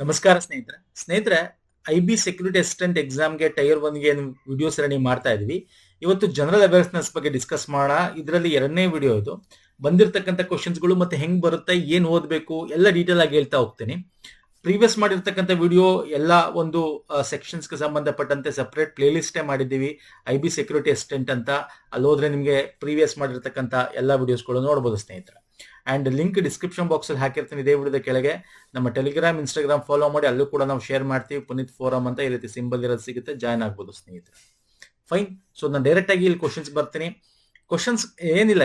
ನಮಸ್ಕಾರ ಸ್ನೇಹಿತರೆ IB security assistant ಎಕ್ಸಾಮ್ಗೆ ಟೈರ್ 1ಗೆ ವಿಡಿಯೋ ಸರಣಿ ಮಾಡ್ತಾ ಇದೀವಿ. ಇವತ್ತು ಜನರಲ್ ಅವೇರ್ನೆಸ್ ಬಗ್ಗೆ ಡಿಸ್ಕಸ್ ಮಾಡೋಣ. ಇದರಲ್ಲಿ ಎರಡನೇ ವಿಡಿಯೋ ಇದು. ಬಂದಿರತಕ್ಕಂಥ ಕ್ವಶನ್ಸ್ಗಳು ಮತ್ತೆ ಹೆಂಗ್ ಬರುತ್ತೆ, ಏನ್ ಓದಬೇಕು ಎಲ್ಲ ಡೀಟೇಲ್ ಆಗಿ ಹೇಳ್ತಾ ಹೋಗ್ತೀನಿ. ಪ್ರೀವಿಯಸ್ ಮಾಡಿರ್ತಕ್ಕಂಥ ವಿಡಿಯೋ ಎಲ್ಲ ಒಂದು ಸೆಕ್ಷನ್ಸ್ಗೆ ಸಂಬಂಧಪಟ್ಟಂತೆ ಸಪರೇಟ್ ಪ್ಲೇ ಲಿಸ್ಟೇ ಮಾಡಿದ್ದೀವಿ, IB ಸೆಕ್ಯೂರಿಟಿ ಅಸಿಸ್ಟೆಂಟ್ ಅಂತ. ಅಲ್ಲಿ ಹೋದ್ರೆ ನಿಮಗೆ ಪ್ರೀವಿಯಸ್ ಮಾಡಿರ್ತಕ್ಕಂಥ ಎಲ್ಲ ವಿಡಿಯೋಸ್ಗಳು ನೋಡ್ಬೋದು ಸ್ನೇಹಿತರೆ. ಅಂಡ್ ಲಿಂಕ್ ಡಿಸ್ಕ್ರಿಪ್ಷನ್ ಬಾಕ್ಸ್ ಅಲ್ಲಿ ಹಾಕಿರ್ತೀನಿ ಇದೇ ವಿಡಿಯೋದ ಕೆಳಗೆ. ನಮ್ಮ ಟೆಲಿಗ್ರಾಮ್, ಇನ್ಸ್ಟಾಗ್ರಾಮ್ ಫಾಲೋ ಮಾಡಿ, ಅಲ್ಲೂ ಕೂಡ ನಾವು ಶೇರ್ ಮಾಡ್ತೀವಿ. ಪುನೀತ್ ಫೋರಮ್ ಅಂತ ಈ ರೀತಿ ಸಿಂಬಲ್ ಇರೋದು ಸಿಗುತ್ತೆ, ಜಾಯ್ನ್ ಆಗ್ಬೋದು ಸ್ನೇಹಿತರೆ. ಫೈನ್. ಸೊ ನಾನು ಡೈರೆಕ್ಟ್ ಆಗಿ ಇಲ್ಲಿ ಕ್ವಶನ್ಸ್ ಬರ್ತೀನಿ. ಕ್ವಶನ್ಸ್ ಏನಿಲ್ಲ,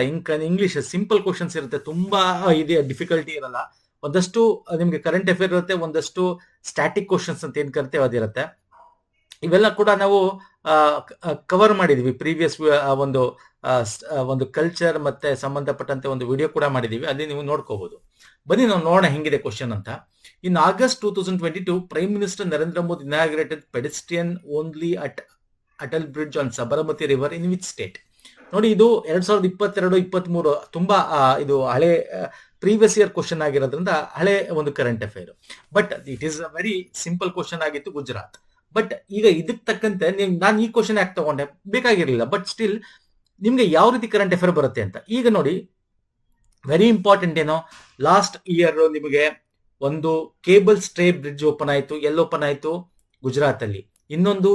ಇಂಗ್ಲಿಷ್ ಸಿಂಪಲ್ ಕ್ವಶನ್ಸ್ ಇರುತ್ತೆ, ತುಂಬಾ ಇದೆ, ಡಿಫಿಕಲ್ಟಿ ಇರಲ್ಲ. ಒಂದಷ್ಟು ನಿಮ್ಗೆ ಕರೆಂಟ್ ಅಫೇರ್ ಇರುತ್ತೆ, ಒಂದಷ್ಟು ಸ್ಟ್ಯಾಟಿಕ್ ಕ್ವಶನ್ಸ್ ಅಂತ ಏನ್ ಕರಿತೇವೆ ಅದಿರುತ್ತೆ. ಇವೆಲ್ಲ ಕೂಡ ನಾವು ಕವರ್ ಮಾಡಿದೀವಿ ಪ್ರೀವಿಯಸ್ ಒಂದು ಕಲ್ಚರ್ ಮತ್ತೆ ಸಂಬಂಧಪಟ್ಟಂತೆ ಒಂದು ವಿಡಿಯೋ ಕೂಡ ಮಾಡಿದೀವಿ, ಅಲ್ಲಿ ನೀವು ನೋಡ್ಕೋಬಹುದು. ಬನ್ನಿ ನಾವು ನೋಡೋಣ ಹೆಂಗಿದೆ ಕ್ವಶನ್ ಅಂತ. ಇನ್ August 2022, prime minister Narendra Modi inaugurated pedestrian only at Atal bridge on Sabarmati river in which state? ನೋಡಿ, ಇದು 2022-23 ತುಂಬಾ ಇದು ಹಳೆ ಪ್ರೀವಿಯಸ್ ಇಯರ್ ಕ್ವಶನ್ ಆಗಿರೋದ್ರಿಂದ ಹಳೆ ಒಂದು current affair. But it is a very simple question ಆಗಿತ್ತು, ಗುಜರಾತ್. ಬಟ್ ಈಗ ಇದಕ್ಕೆ ತಕ್ಕಂತೆ ನಾನು ಈ ಕ್ವಶನ್ ಯಾಕೆ ತಗೊಂಡೆ, ಬೇಕಾಗಿರ್ಲಿಲ್ಲ. ಬಟ್ ಸ್ಟಿಲ್ ನಿಮ್ಗೆ ಯಾವ ರೀತಿ ಕರೆಂಟ್ ಅಫೇರ್ ಬರುತ್ತೆ ಅಂತ ಈಗ ನೋಡಿ. ವೆರಿ ಇಂಪಾರ್ಟೆಂಟ್ ಏನೋ, ಲಾಸ್ಟ್ ಇಯರ್ ನಿಮಗೆ ಒಂದು ಕೇಬಲ್ ಸ್ಟೇ ಬ್ರಿಡ್ಜ್ ಓಪನ್ ಆಯ್ತು. ಎಲ್ಲಿ ಓಪನ್ ಆಯ್ತು? ಗುಜರಾತ್ ಅಲ್ಲಿ. ಇನ್ನೊಂದು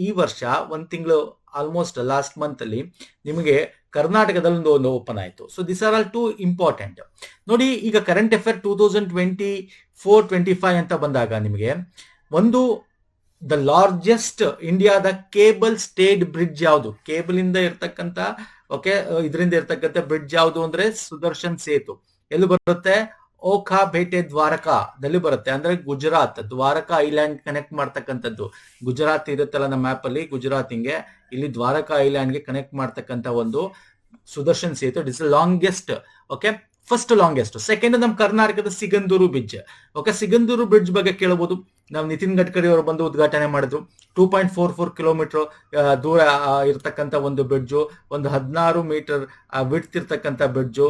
ಈ ವರ್ಷ ಒಂದ್ ತಿಂಗಳು ಆಲ್ಮೋಸ್ಟ್ ಲಾಸ್ಟ್ ಮಂತ್ ಅಲ್ಲಿ ನಿಮಗೆ ಕರ್ನಾಟಕದಲ್ಲಿ ಒಂದು ಓಪನ್ ಆಯ್ತು. So this are all too important. ನೋಡಿ, ಈಗ ಕರೆಂಟ್ ಅಫೇರ್ 2024-25 ಅಂತ ಬಂದಾಗ ನಿಮಗೆ ಒಂದು ದ ಲಾರ್ಜೆಸ್ಟ್ ಇಂಡಿಯಾದ ಕೇಬಲ್ ಸ್ಟೇಡ್ ಬ್ರಿಡ್ಜ್ ಯಾವುದು? ಕೇಬಲ್ ಇಂದ ಇರ್ತಕ್ಕಂಥ ಇದರಿಂದ ಇರ್ತಕ್ಕಂಥ ಬ್ರಿಡ್ಜ್ ಯಾವುದು ಅಂದ್ರೆ ಸುದರ್ಶನ್ ಸೇತು. ಎಲ್ಲಿ ಬರುತ್ತೆ? ಓಖಾ ಬೇಟೆ ದ್ವಾರಕಾದಲ್ಲಿ ಬರುತ್ತೆ. ಅಂದ್ರೆ ಗುಜರಾತ್, ದ್ವಾರಕಾ ಐಲ್ಯಾಂಡ್ ಕನೆಕ್ಟ್ ಮಾಡ್ತಕ್ಕಂಥದ್ದು. ಗುಜರಾತ್ ಇರುತ್ತಲ್ಲ ನಮ್ಮ ಮ್ಯಾಪ್ ಅಲ್ಲಿ, ಗುಜರಾತ್ ಹಿಂಗೆ ಇಲ್ಲಿ ದ್ವಾರಕಾ ಐಲ್ಯಾಂಡ್ ಗೆ ಕನೆಕ್ಟ್ ಮಾಡ್ತಕ್ಕಂಥ ಒಂದು Sudarshan Setu. It is longest. First longest. Second ನಮ್ಮ ಕರ್ನಾಟಕದ ಸಿಗಂದೂರು ಬ್ರಿಡ್ಜ್. ಸಿಗಂದೂರು ಬ್ರಿಡ್ಜ್ ಬಗ್ಗೆ ಕೇಳಬಹುದು. ನಾವು ನಿತಿನ್ ಗಡ್ಕರಿ ಅವರು ಬಂದು ಉದ್ಘಾಟನೆ ಮಾಡಿದ್ರು. 2.44 ಕಿಲೋಮೀಟರ್ ದೂರ ಇರ್ತಕ್ಕಂಥ ಒಂದು ಬ್ರಿಡ್ಜು, ಒಂದು 16 ಮೀಟರ್ ವಿಡ್ತ್ ಇರ್ತಕ್ಕಂಥ ಬ್ರಿಡ್ಜು.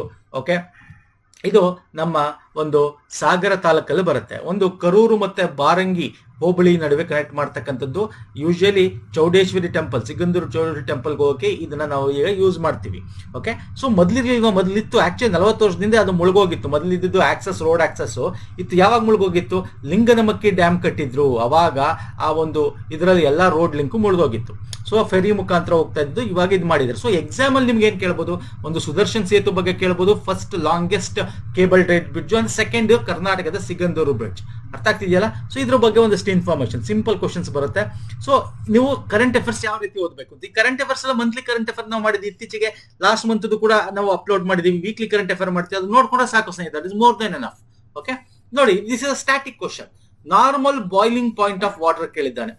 ಇದು ನಮ್ಮ ಒಂದು ಸಾಗರ ತಾಲೂಕಲ್ಲಿ ಬರುತ್ತೆ. ಒಂದು ಕರೂರು ಮತ್ತೆ ಬಾರಂಗಿ ಹೋಬಳಿ ನಡುವೆ ಕನೆಕ್ಟ್ ಮಾಡ್ತಕ್ಕಂಥದ್ದು. Usually Chowdeshwari temple, Sigandur Chowdeshwari temple ಹೋಗಕ್ಕೆ ಇದನ್ನ ನಾವು ಈಗ ಯೂಸ್ ಮಾಡ್ತೀವಿ. ಸೊ ಮೊದಲಿತ್ತು ಆಕ್ಚುಲಿ 40 ವರ್ಷದಿಂದ ಅದು ಮುಳುಗೋಗಿತ್ತು. ಮೊದಲಿದ್ದು ಆಕ್ಸಸ್, ರೋಡ್ ಆಕ್ಸಸ್ ಇತ್ತು. ಯಾವಾಗ ಮುಳುಗೋಗಿತ್ತು? ಲಿಂಗನಮಕ್ಕಿ ಡ್ಯಾಮ್ ಕಟ್ಟಿದ್ರು ಅವಾಗ ಆ ಒಂದು ಇದರಲ್ಲಿ ಎಲ್ಲಾ ರೋಡ್ ಲಿಂಕ್ ಮುಳುಗೋಗಿತ್ತು. ಸೊ ಫೆರಿ ಮುಖಾಂತರ ಹೋಗ್ತಾ ಇದ್ದು, ಇವಾಗ ಇದು ಮಾಡಿದ್ರು. ಸೊ ಎಕ್ಸಾಮ್ ಅಲ್ಲಿ ನಿಮ್ಗೆ ಏನ್ ಕೇಳ್ಬೋದು? ಒಂದು ಸುದರ್ಶನ್ ಸೇತು ಬಗ್ಗೆ ಕೇಳ್ಬೋದು, first longest cable dried bridge, and second ಕರ್ನಾಟಕದ ಸಿಗಂದೂರು ಬ್ರಿಡ್ಜ್. ಅರ್ಥ ಆಗ್ತಿದೆಯಲ್ಲ? ಸೊ ಇದ್ರ ಬಗ್ಗೆ ಒಂದಷ್ಟು ಇನ್ಫಾರ್ಮೇಶನ್, ಸಿಂಪಲ್ ಕ್ವಶನ್ಸ್ ಬರುತ್ತೆ. ಸೊ ನೀವು ಕರೆಂಟ್ ಅಫೇರ್ಸ್ ಯಾವ ರೀತಿ ಓದಬೇಕು? ಈ ಕರೆಂಟ್ ಅಫೇರ್ಸ್ ಎಲ್ಲ ಮಂತ್ಲಿ ಕರೆಂಟ್ ಅಫೇರ್ ನಾವು ಮಾಡಿದ್ವಿ. ಇತ್ತೀಚೆಗೆ ಲಾಸ್ಟ್ ಮಂತ್ ಕೂಡ ನಾವು ಅಪ್ಲೋಡ್ ಮಾಡಿದೀವಿ. ವೀಕ್ಲಿ ಕರೆಂಟ್ ಅಫೇರ್ ಮಾಡ್ತೀವಿ, ಅದು ನೋಡ್ಕೊಂಡ್ರೆ ಸಾಕು ಸ್ನೇಹಿತರೆ. Is more than enough. ನೋಡಿ, this is a static question. Normal boiling point of water ಕೇಳಿದ್ದಾನೆ.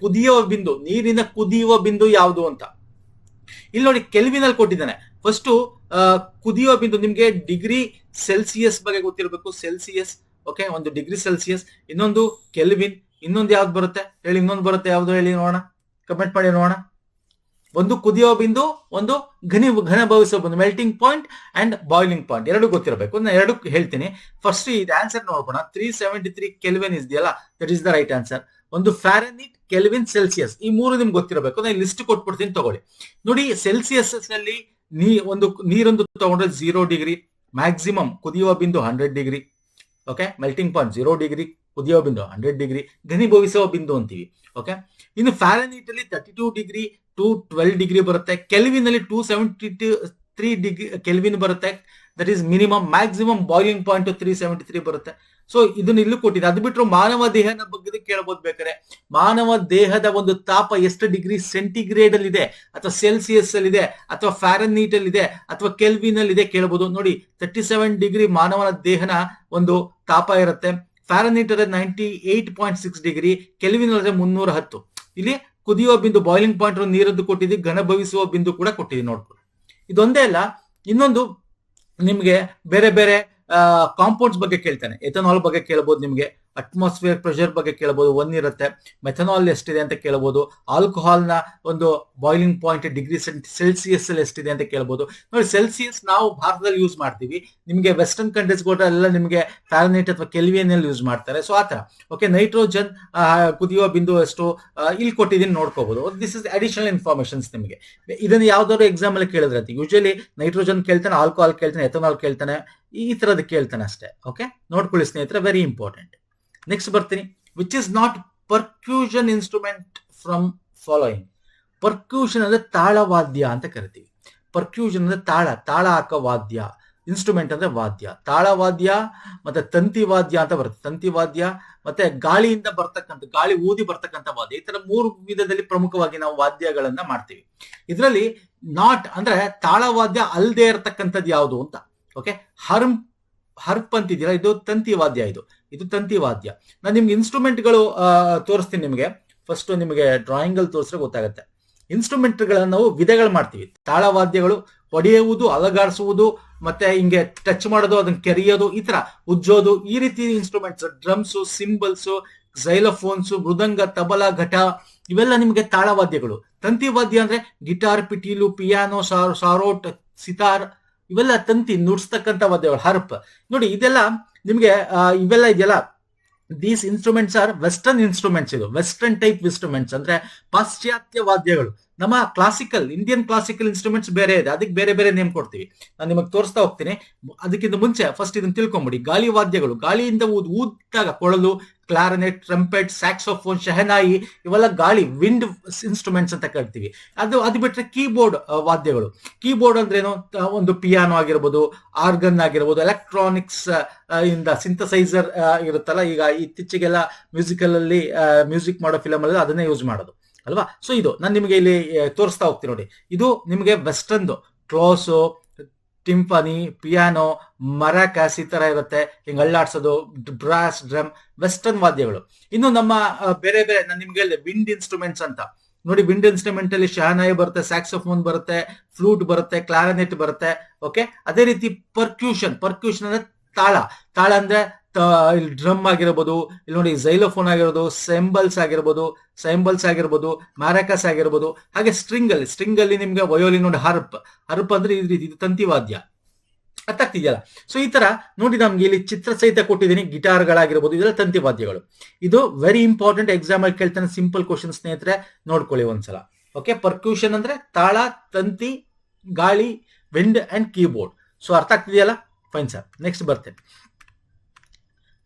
ಕುದಿಯುವ ಬಿಂದು, ನೀರಿನ ಕುದಿಯುವ ಬಿಂದು ಯಾವುದು ಅಂತ ಇಲ್ಲಿ ನೋಡಿ, ಕೆಲ್ವಿನ್ ಅಲ್ಲಿ ಕೊಟ್ಟಿದ್ದಾನೆ. ಫಸ್ಟ್ ಕುದಿಯುವ ಬಿಂದು ನಿಮ್ಗೆ ಡಿಗ್ರಿ ಸೆಲ್ಸಿಯಸ್ ಬಗ್ಗೆ ಗೊತ್ತಿರಬೇಕು. ಸೆಲ್ಸಿಯಸ್, ಒಂದು ಡಿಗ್ರಿ ಸೆಲ್ಸಿಯಸ್. ಇನ್ನೊಂದು ಕೆಲ್ವಿನ್. ಇನ್ನೊಂದು ಯಾವ್ದು ಬರುತ್ತೆ ಹೇಳಿ? ಇನ್ನೊಂದು ಬರುತ್ತೆ ಯಾವ್ದು ಹೇಳಿ ನೋಡೋಣ, ಕಮೆಂಟ್ ಮಾಡಿ ನೋಡೋಣ. ಒಂದು ಕುದಿಯುವ ಬಿಂದು, ಒಂದು ಘನ ಭವಿಸುವ ಬಿಂದು, melting point and boiling point. ಎರಡು ಗೊತ್ತಿರಬೇಕು. ನಾನು ಎರಡು ಹೇಳ್ತೀನಿ. ಫಸ್ಟ್ ಇದು ಆನ್ಸರ್ ನೋಡೋಣ. 373 ಕೆಲ್ವಿನ್ ಇದೆಯಲ್ಲ, that is the right answer. ಒಂದು ಫ್ಯಾರನೀಟ್, ಕೆಲ್ವಿನ್, ಸೆಲ್ಸಿಯಸ್, ಈ ಮೂರು ನಿಮ್ಗೆ ಗೊತ್ತಿರಬೇಕು. ನಾನು ಲಿಸ್ಟ್ ಕೊಟ್ಬಿಡ್ತೀನಿ, ತಗೊಳ್ಳಿ. ನೋಡಿ, ಸೆಲ್ಸಿಯಸ್ ನಲ್ಲಿ ನೀರೊಂದು ತಗೊಂಡ್ರೆ 0 ಡಿಗ್ರಿ, ಮ್ಯಾಕ್ಸಿಮಮ್ ಕುದಿಯುವ ಬಿಂದು 100 ಡಿಗ್ರಿ. ಮೆಲ್ಟಿಂಗ್ ಪಾಯಿಂಟ್ 0 ಡಿಗ್ರಿ, ಕುದಿಯುವ ಬಿಂದು 100 ಡಿಗ್ರಿ, ಘನೀಭವಿಸುವ ಬಿಂದು ಅಂತೀವಿ. ಇನ್ನು ಫ್ಯಾರನೀಟ್ ಅಲ್ಲಿ 32 ಡಿಗ್ರಿ ಟು 12 ಡಿಗ್ರಿ ಬರುತ್ತೆ. ಕೆಲ್ವಿನ್ ಅಲ್ಲಿ 273 ಡಿಗ್ರಿ ಕೆಲ್ವಿನ್ ಬರುತ್ತೆ. That is minimum. Maximum boiling point 373 ಬರುತ್ತೆ. ಸೊ ಇದನ್ನ ಇಲ್ಲೂ ಕೊಟ್ಟಿದೆ. ಅದು ಬಿಟ್ಟರು ಮಾನವ ದೇಹದ ಬಗ್ಗೆ ಕೇಳಬಹುದು ಬೇಕಾರೆ. ಮಾನವ ದೇಹದ ಒಂದು ತಾಪ ಎಷ್ಟು ಡಿಗ್ರಿ ಸೆಂಟಿಗ್ರೇಡ್ ಅಲ್ಲಿ ಇದೆ, ಅಥವಾ ಸೆಲ್ಸಿಯಸ್ ಅಲ್ಲಿ ಇದೆ, ಅಥವಾ ಫ್ಯಾರನೀಟ್ ಅಲ್ಲಿ ಇದೆ, ಅಥವಾ ಕೆಲ್ವಿನ್ ಅಲ್ಲಿ ಇದೆ ಕೇಳಬಹುದು. ನೋಡಿ, 37 ಡಿಗ್ರಿ ಮಾನವನ ದೇಹನ ಒಂದು ತಾಪ ಇರುತ್ತೆ. ಫ್ಯಾರನೀಟ್ ಅಲ್ಲಿ 98.6 ಡಿಗ್ರಿ, ಕೆಲ್ವಿನ್ ಅಲ್ಲಿ 310. ಇಲ್ಲಿ ಕುದಿಯುವ ಬಿಂದು, ಬಾಯ್ಲಿಂಗ್ ಪಾಯಿಂಟ್ ನೀರದ್ದು ಕೊಟ್ಟಿದ್ದೀವಿ, ಘನಭವಿಸುವ ಬಿಂದು ಕೂಡ ಕೊಟ್ಟಿದ್ದೀವಿ. ನೋಡ್ಕೊಳ್ಳಿ. ಇದೊಂದೇ ಅಲ್ಲ, ಇನ್ನೊಂದು ನಿಮ್ಗೆ ಬೇರೆ ಬೇರೆ ಕಾಂಪೌಂಡ್ಸ್ ಬಗ್ಗೆ ಕೇಳ್ತಾನೆ. ಎಥನಾಲ್ ಬಗ್ಗೆ ಕೇಳಬಹುದು ನಿಮ್ಗೆ. ಅಟ್ಮಾಸ್ಫಿಯರ್ ಪ್ರೆಷರ್ ಬಗ್ಗೆ ಕೇಳಬಹುದು, 1 ಇರುತ್ತೆ. ಮೆಥನಾಲ್ ಎಷ್ಟಿದೆ ಅಂತ ಕೇಳಬಹುದು. ಆಲ್ಕೋಹಾಲ್ ನ ಒಂದು ಬಾಯ್ಲಿಂಗ್ ಪಾಯಿಂಟ್ ಡಿಗ್ರಿ ಸೆಲ್ಸಿಯಸ್ ಅಲ್ಲಿ ಎಷ್ಟಿದೆ ಅಂತ ಕೇಳಬಹುದು. ನೋಡಿ, ಸೆಲ್ಸಿಯಸ್ ನಾವು ಭಾರತದಲ್ಲಿ ಯೂಸ್ ಮಾಡ್ತೀವಿ, ನಿಮಗೆ ವೆಸ್ಟರ್ನ್ ಕಂಟ್ರೀಸ್ ಎಲ್ಲ ನಿಮಗೆ ಫ್ಯಾರನೈಟ್ ಅಥವಾ ಕೆಲ್ವಿಯನ್ ಅಲ್ಲಿ ಯೂಸ್ ಮಾಡ್ತಾರೆ. ಸೊ ಆತರ. ಓಕೆ, ನೈಟ್ರೋಜನ್ ಕುದಿಯುವ ಬಿಂದು ಎಷ್ಟು ಇಲ್ಲಿ ಕೊಟ್ಟಿದ್ದೀನಿ, ನೋಡ್ಕೋಬಹುದು. ದಿಸ್ ಇಸ್ ಅಡಿಷನಲ್ ಇನ್ಫಾರ್ಮೇಶನ್ಸ್ ನಿಮಗೆ. ಇದನ್ನ ಯಾವ್ದಾದ್ರು ಎಕ್ಸಾಮ್ ಅಲ್ಲಿ ಕೇಳಿದ್ರೆ ಯೂಶಲಿ ನೈಟ್ರೋಜನ್ ಕೇಳ್ತಾನೆ, ಆಲ್ಕೋಹಾಲ್ ಕೇಳ್ತಾನೆ, ಎಥನಾಲ್ ಕೇಳ್ತಾನೆ, ಈ ತರದ್ ಕೇಳ್ತಾನೆ ಅಷ್ಟೇ. ಓಕೆ, ನೋಡ್ಕೊಳ್ಳಿ ಸ್ನೇಹಿತರೆ, ವೆರಿ ಇಂಪಾರ್ಟೆಂಟ್. ನೆಕ್ಸ್ಟ್ ಬರ್ತೀನಿ. Which is not percussion instrument from following. Percussion ಅಂದ್ರೆ ತಾಳವಾದ್ಯ ಅಂತ ಕರಿತೀವಿ. ಪರ್ಕ್ಯೂಷನ್ ಅಂದ್ರೆ ತಾಳ ಹಾಕೋ ವಾದ್ಯ. ಇನ್ಸ್ಟ್ರೂಮೆಂಟ್ ಅಂದ್ರೆ ವಾದ್ಯ. ತಾಳವಾದ್ಯ ಮತ್ತೆ ತಂತಿವಾದ್ಯ ಅಂತ ಬರುತ್ತೆ. ತಂತಿವಾದ್ಯ ಮತ್ತೆ ಗಾಳಿಯಿಂದ ಬರ್ತಕ್ಕಂಥ, ಗಾಳಿ ಊದಿ ಬರ್ತಕ್ಕಂಥ ವಾದ್ಯ. ಈ ತರ 3 ವಿಧದಲ್ಲಿ ಪ್ರಮುಖವಾಗಿ ನಾವು ವಾದ್ಯಗಳನ್ನ ಮಾಡ್ತೀವಿ. ಇದರಲ್ಲಿ ನಾಟ್ ಅಂದ್ರೆ ತಾಳವಾದ್ಯ ಅಲ್ಲದೆ ಇರತಕ್ಕಂಥದ್ದು ಯಾವುದು ಅಂತ. ಓಕೆ, ಹರ್ಪ್ ಅಂತಿದ್ದೀರಾ, ಇದು ತಂತಿವಾದ್ಯ. ಇದು ತಂತಿವಾದ್ಯ. ನಾನು ನಿಮ್ಗೆ ಇನ್ಸ್ಟ್ರೂಮೆಂಟ್ಗಳು ತೋರಿಸ್ತೀನಿ. ನಿಮಗೆ ಫಸ್ಟ್ ನಿಮಗೆ ಡ್ರಾಯಿಂಗ್ ಅಲ್ಲಿ ತೋರಿಸ್ರೆ ಗೊತ್ತಾಗುತ್ತೆ. ಇನ್ಸ್ಟ್ರೂಮೆಂಟ್ ಗಳನ್ನ ನಾವು ವಿಧಗಳು ಮಾಡ್ತೀವಿ. ತಾಳವಾದ್ಯಗಳು ಹೊಡೆಯುವುದು, ಅಲಗಾಡಿಸುವುದು, ಮತ್ತೆ ಹಿಂಗೆ ಟಚ್ ಮಾಡೋದು, ಅದನ್ನ ಕೆರೆಯೋದು, ಈ ತರ ಉಜ್ಜೋದು, ಈ ರೀತಿ ಇನ್ಸ್ಟ್ರೂಮೆಂಟ್ಸ್. ಡ್ರಮ್ಸ್, ಸಿಂಬಲ್ಸ್, ಝೈಲೋಫೋನ್ಸ್, ಮೃದಂಗ, ತಬಲ, ಘಟ, ಇವೆಲ್ಲ ನಿಮಗೆ ತಾಳವಾದ್ಯಗಳು. ತಂತಿವಾದ್ಯ ಅಂದ್ರೆ ಗಿಟಾರ್, ಪಿಟೀಲು, ಪಿಯಾನೋ, ಸಾರೋಟ್, ಸಿತಾರ್, ಇವೆಲ್ಲ ತಂತಿ ನುಡ್ಸ್ತಕ್ಕಂಥ ವಾದ್ಯಗಳು. ಹರ್ಪ್ ನೋಡಿ, ಇದೆಲ್ಲ ನಿಮ್ಗೆ ಇವೆಲ್ಲ ಇದೆಯಲ್ಲ, these instruments are western instruments. ಇದು ವೆಸ್ಟರ್ನ್ ಟೈಪ್ ಇನ್ಸ್ಟ್ರೂಮೆಂಟ್ಸ್ ಅಂದ್ರೆ ಪಾಶ್ಚಾತ್ಯ ವಾದ್ಯಗಳು. ನಮ್ಮ ಕ್ಲಾಸಿಕಲ್, ಇಂಡಿಯನ್ ಕ್ಲಾಸಿಕಲ್ ಇನ್ಸ್ಟ್ರೂಮೆಂಟ್ಸ್ ಬೇರೆ ಇದೆ, ಅದಕ್ಕೆ ಬೇರೆ ಬೇರೆ ನೇಮ್ ಕೊಡ್ತೀವಿ. ನಾನು ನಿಮಗೆ ತೋರಿಸ್ತಾ ಹೋಗ್ತೀನಿ. ಅದಕ್ಕಿಂತ ಮುಂಚೆ ಫಸ್ಟ್ ಇದನ್ನ ತಿಳ್ಕೊಂಬಿಡಿ. ಗಾಳಿ ವಾದ್ಯಗಳು, ಗಾಳಿಯಿಂದ ಊದಿದಾಗ ಕೊಳಲು, ಕ್ಲಾರಿನೆಟ್, ಟ್ರಂಪೆಟ್, ಸ್ಯಾಕ್ಸೋಫೋನ್, ಶೆಹನಾಯಿ, ಇವೆಲ್ಲ ಗಾಳಿ ವಿಂಡ್ ಇನ್ಸ್ಟ್ರೂಮೆಂಟ್ಸ್ ಅಂತ ಕರಿತೀವಿ. ಅದು ಬಿಟ್ರೆ ಕೀಬೋರ್ಡ್ ವಾದ್ಯಗಳು. ಕೀಬೋರ್ಡ್ ಅಂದ್ರೇನು, ಒಂದು ಪಿಯಾನೋ ಆಗಿರ್ಬೋದು, ಆರ್ಗನ್ ಆಗಿರ್ಬೋದು, ಎಲೆಕ್ಟ್ರಾನಿಕ್ಸ್ ಇಂದ ಸಿಂಥಸೈಸರ್ ಇರುತ್ತಲ್ಲ, ಈಗ ಇತ್ತೀಚೆಗೆಲ್ಲ ಮ್ಯೂಸಿಕಲ್ ಅಲ್ಲಿ ಮ್ಯೂಸಿಕ್ ಮಾಡೋ ಫಿಲಮ್ ಅಲ್ಲಿ ಅದನ್ನೇ ಯೂಸ್ ಮಾಡೋದು ಅಲ್ವಾ. ಸೊ ಇದು ನಾನು ನಿಮಗೆ ಇಲ್ಲಿ ತೋರಿಸ್ತಾ ಹೋಗ್ತೀನಿ ನೋಡಿ. ಇದು ನಿಮಗೆ ವೆಸ್ಟರ್ನ್ ಕ್ಲೋಸು, ಟಿಂಪನಿ, ಪಿಯಾನೋ, ಮರಾಕಾಸ್, ಈ ತರ ಇರುತ್ತೆ. ಹಿಂಗ್ ಅಳ್ಳಾಡ್ಸೋದು, ಬ್ರಾಸ್, ಡ್ರಮ್, ವೆಸ್ಟರ್ನ್ ವಾದ್ಯಗಳು. ಇನ್ನು ನಮ್ಮ ಬೇರೆ ಬೇರೆ ನಾನು ನಿಮ್ಗೆ ಹೇಳಿದೆ ವಿಂಡ್ ಇನ್ಸ್ಟ್ರೂಮೆಂಟ್ಸ್ ಅಂತ. ನೋಡಿ, ವಿಂಡ್ ಇನ್ಸ್ಟ್ರೂಮೆಂಟ್ ಅಲ್ಲಿ ಶಹನಾಯಿ ಬರುತ್ತೆ, ಸ್ಯಾಕ್ಸೋಫೋನ್ ಬರುತ್ತೆ, ಫ್ಲೂಟ್ ಬರುತ್ತೆ, ಕ್ಲಾರಿನೆಟ್ ಬರುತ್ತೆ. ಓಕೆ, ಅದೇ ರೀತಿ ಪರ್ಕ್ಯೂಷನ್ ಅಂದ್ರೆ ತಾಳ ಅಂದ್ರೆ ಇಲ್ಲಿ ಡ್ರಮ್ ಆಗಿರ್ಬೋದು, ಇಲ್ಲಿ ನೋಡಿ ಝೈಲೋಫೋನ್ ಆಗಿರೋದು, ಸೈಂಬಲ್ಸ್ ಆಗಿರ್ಬೋದು, ಮ್ಯಾರಕಸ್ ಆಗಿರ್ಬೋದು. ಹಾಗೆ ಸ್ಟ್ರಿಂಗ್ ಅಲ್ಲಿ ನಿಮ್ಗೆ ವಯೋಲಿನ್ ನೋಡಿ, ಹರ್ಪ್ ಅಂದ್ರೆ ಇದು ತಂತಿವಾದ್ಯ. ಅರ್ಥ ಆಗ್ತಿದೆಯಲ್ಲ. ಸೊ ಈ ತರ ನೋಡಿ, ನಮ್ಗೆ ಇಲ್ಲಿ ಚಿತ್ರ ಸಹಿತ ಕೊಟ್ಟಿದ್ದೀನಿ. ಗಿಟಾರ್ಗಳಾಗಿರ್ಬೋದು, ಇದೆಲ್ಲ ತಂತಿವಾದ್ಯಗಳು. ಇದು ವೆರಿ ಇಂಪಾರ್ಟೆಂಟ್. ಎಕ್ಸಾಮ್ ಅಲ್ಲಿ ಕೇಳ್ತಾನೆ, ಸಿಂಪಲ್ ಕ್ವಶನ್ ಸ್ನೇಹಿತರೆ, ನೋಡ್ಕೊಳ್ಳಿ ಒಂದ್ಸಲ. ಓಕೆ, ಪರ್ಕ್ಯೂಷನ್ ಅಂದ್ರೆ ತಾಳ, ತಂತಿ, ಗಾಳಿ, ವಿಂಡ್ ಅಂಡ್ ಕೀಬೋರ್ಡ್. ಸೊ ಅರ್ಥ ಆಗ್ತಿದೆಯಲ್ಲ? Fine sir. ನೆಕ್ಸ್ಟ್ ಬರ್ತೇನೆ.